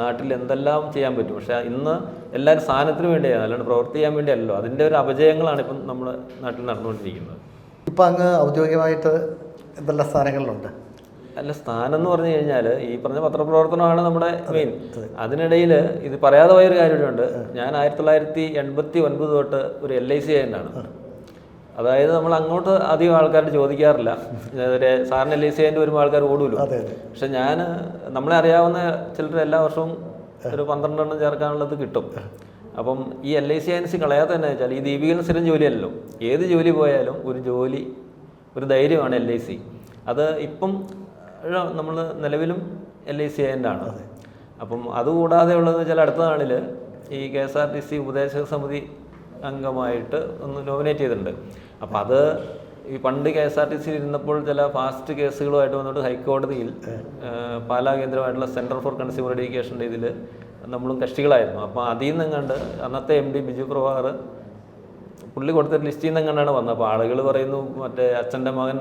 നാട്ടിൽ എന്തെല്ലാം ചെയ്യാൻ പറ്റും. പക്ഷേ ഇന്ന് എല്ലാവരും സ്ഥാനത്തിന് വേണ്ടിയാണ്, അല്ലാണ്ട് പ്രവൃത്തി ചെയ്യാൻ വേണ്ടിയല്ലോ. അതിൻ്റെ ഒരു അപജയങ്ങളാണ് ഇപ്പം നമ്മുടെ നാട്ടിൽ നടന്നുകൊണ്ടിരിക്കുന്നത്. ഇപ്പം അങ്ങ് ഔദ്യോഗികമായിട്ട് എന്തെല്ലാം സ്ഥാനങ്ങളിലുണ്ട്? അല്ല, സ്ഥാനം എന്ന് പറഞ്ഞു കഴിഞ്ഞാൽ ഈ പറഞ്ഞ പത്രപ്രവർത്തനമാണ് നമ്മുടെ മെയിൻ. അതിനിടയിൽ ഇത് പറയാതെ പോയൊരു കാര്യമുണ്ട്. ഞാൻ 1989 തൊട്ട് ഒരു LIC ഏജൻ്റാണ്. അതായത് നമ്മൾ അങ്ങോട്ട് അധികം ആൾക്കാരോട് ചോദിക്കാറില്ല. സാറിന് LIC ഏജൻ്റ് വരുമ്പോൾ ആൾക്കാർ ഓടുമല്ലോ. പക്ഷെ നമ്മളെ അറിയാവുന്ന ചിലർ എല്ലാ വർഷവും ഒരു 12 എണ്ണം ചേർക്കാനുള്ളത് കിട്ടും. അപ്പം ഈ LIC ഏജൻസി കളയാതെ തന്നെ വെച്ചാൽ ഈ ദീപികയിൽ സ്ഥിരം ജോലിയല്ലോ. ഏത് ജോലി പോയാലും ഒരു ധൈര്യമാണ് LIC. അത് ഇപ്പം നമ്മൾ നിലവിലും LIC ഏജൻ്റാണ്. അപ്പം അതുകൂടാതെ ഉള്ളതെന്ന് വെച്ചാൽ അടുത്ത നാളിൽ ഈ KSRTC ഉപദേശക സമിതി അംഗമായിട്ട് ഒന്ന് നോമിനേറ്റ് ചെയ്തിട്ടുണ്ട്. അപ്പോൾ അത് ഈ പണ്ട് KSRTC ഇരുന്നപ്പോൾ ചില ഫാസ്റ്റ് കേസുകളുമായിട്ട് വന്നിട്ട് ഹൈക്കോടതിയിൽ പാലാ കേന്ദ്രമായിട്ടുള്ള സെൻറ്റർ ഫോർ കൺസ്യൂമർ എഡ്യൂക്കേഷൻ്റെ ഇതിൽ നമ്മളും കക്ഷികളായിരുന്നു. അപ്പോൾ അതിൽ നിന്ന് കണ്ട് അന്നത്തെ MD ബിജു പ്രഭാകർ പുള്ളി കൊടുത്ത ലിസ്റ്റിൽ നിന്ന് കണ്ടാണ് വന്നത്. അപ്പോൾ ആളുകൾ പറയുന്നു മറ്റേ അച്ഛൻ്റെ മകൻ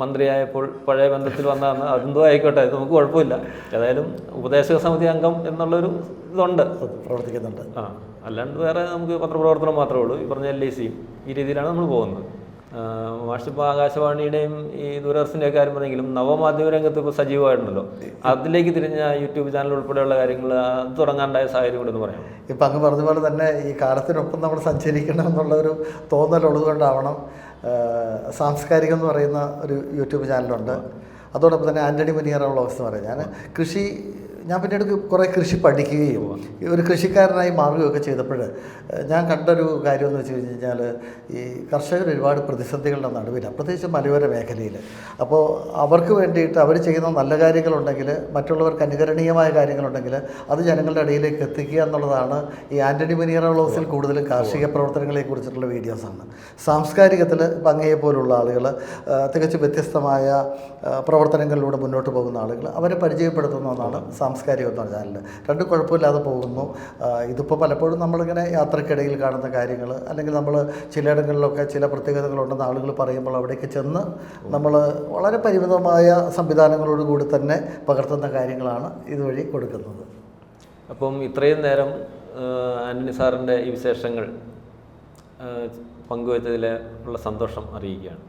മന്ത്രിയായപ്പോൾ പഴയ ബന്ധത്തിൽ വന്നതാണ്, അതെന്തോ ആയിക്കോട്ടെ, ഇത് നമുക്ക് കുഴപ്പമില്ല. ഏതായാലും ഉപദേശക സമിതി അംഗം എന്നുള്ളൊരു ഇതുണ്ട്, പ്രവർത്തിക്കുന്നുണ്ട്. അല്ലാണ്ട് വേറെ നമുക്ക് പത്രപ്രവർത്തനം മാത്രമേ ഉള്ളൂ. ഈ പറഞ്ഞ LICയും ഈ രീതിയിലാണ് നമ്മൾ പോകുന്നത്. മാഷിപ്പോൾ ആകാശവാണിയുടെയും ഈ ദൂരദർശൻ്റെയൊക്കെ കാര്യം പറഞ്ഞെങ്കിലും നവമാധ്യമ രംഗത്ത് ഇപ്പോൾ സജീവമായിട്ടുണ്ടല്ലോ, അതിലേക്ക് തിരിഞ്ഞ യൂട്യൂബ് ചാനൽ ഉൾപ്പെടെയുള്ള കാര്യങ്ങൾ അത് തുടങ്ങാണ്ടായ സാഹചര്യം കൊണ്ടെന്ന് പറയാം. ഇപ്പം അങ്ങ് പറഞ്ഞ പോലെ തന്നെ ഈ കാലത്തിനൊപ്പം നമ്മൾ സഞ്ചരിക്കണം എന്നുള്ളൊരു തോന്നലുള്ളത് കൊണ്ടാവണം സാംസ്കാരികം എന്ന് പറയുന്ന ഒരു യൂട്യൂബ് ചാനലുണ്ട്. അതോടൊപ്പം തന്നെ ആൻ്റണി മുനിയറ വ്ളോഗ്സ് എന്ന് പറയും. ഞാൻ പിന്നീട് കുറേ കൃഷി പഠിക്കുകയും ഒരു കൃഷിക്കാരനായി മാറുകയൊക്കെ ചെയ്തപ്പോൾ ഞാൻ കണ്ടൊരു കാര്യം എന്ന് വെച്ച് കഴിഞ്ഞാൽ ഈ കർഷകർ ഒരുപാട് പ്രതിസന്ധികളുടെ നടുവിലാണ്, പ്രത്യേകിച്ച് മലയോര മേഖലയിൽ. അപ്പോൾ അവർക്ക് വേണ്ടിയിട്ട് അവർ ചെയ്യുന്ന നല്ല കാര്യങ്ങളുണ്ടെങ്കിൽ, മറ്റുള്ളവർക്ക് അനുകരണീയമായ കാര്യങ്ങളുണ്ടെങ്കിൽ അത് ജനങ്ങളുടെ ഇടയിലേക്ക് എത്തിക്കുക എന്നുള്ളതാണ് ഈ ആൻ്റണി മുനിയറ വ്ളോഗ്സിൽ കൂടുതലും കാർഷിക പ്രവർത്തനങ്ങളെ കുറിച്ചിട്ടുള്ള വീഡിയോസാണ്. സാംസ്കാരികത്തിൽ ഇപ്പം അങ്ങയെപ്പോലുള്ള ആളുകൾ തികച്ചും വ്യത്യസ്തമായ പ്രവർത്തനങ്ങളിലൂടെ മുന്നോട്ട് പോകുന്ന ആളുകൾ അവരെ പരിചയപ്പെടുത്തുന്ന ഒന്നാണ് സാംസ്കാരികം എന്ന് പറഞ്ഞാൽ. രണ്ടും കുഴപ്പമില്ലാതെ പോകുന്നു. ഇതിപ്പോൾ പലപ്പോഴും നമ്മളിങ്ങനെ യാത്രക്കിടയിൽ കാണുന്ന കാര്യങ്ങൾ, അല്ലെങ്കിൽ നമ്മൾ ചിലയിടങ്ങളിലൊക്കെ ചില പ്രത്യേകതകളുണ്ടെന്ന് ആളുകൾ പറയുമ്പോൾ അവിടേക്ക് ചെന്ന് നമ്മൾ വളരെ പരിമിതമായ സംവിധാനങ്ങളോട് കൂടി തന്നെ പകർത്തുന്ന കാര്യങ്ങളാണ് ഇതുവഴി കൊടുക്കുന്നത്. അപ്പം ഇത്രയും നേരം ആൻ്റണി സാറിൻ്റെ ഈ വിശേഷങ്ങൾ പങ്കുവച്ചതിൽ ഉള്ള സന്തോഷം അറിയിക്കുകയാണ്.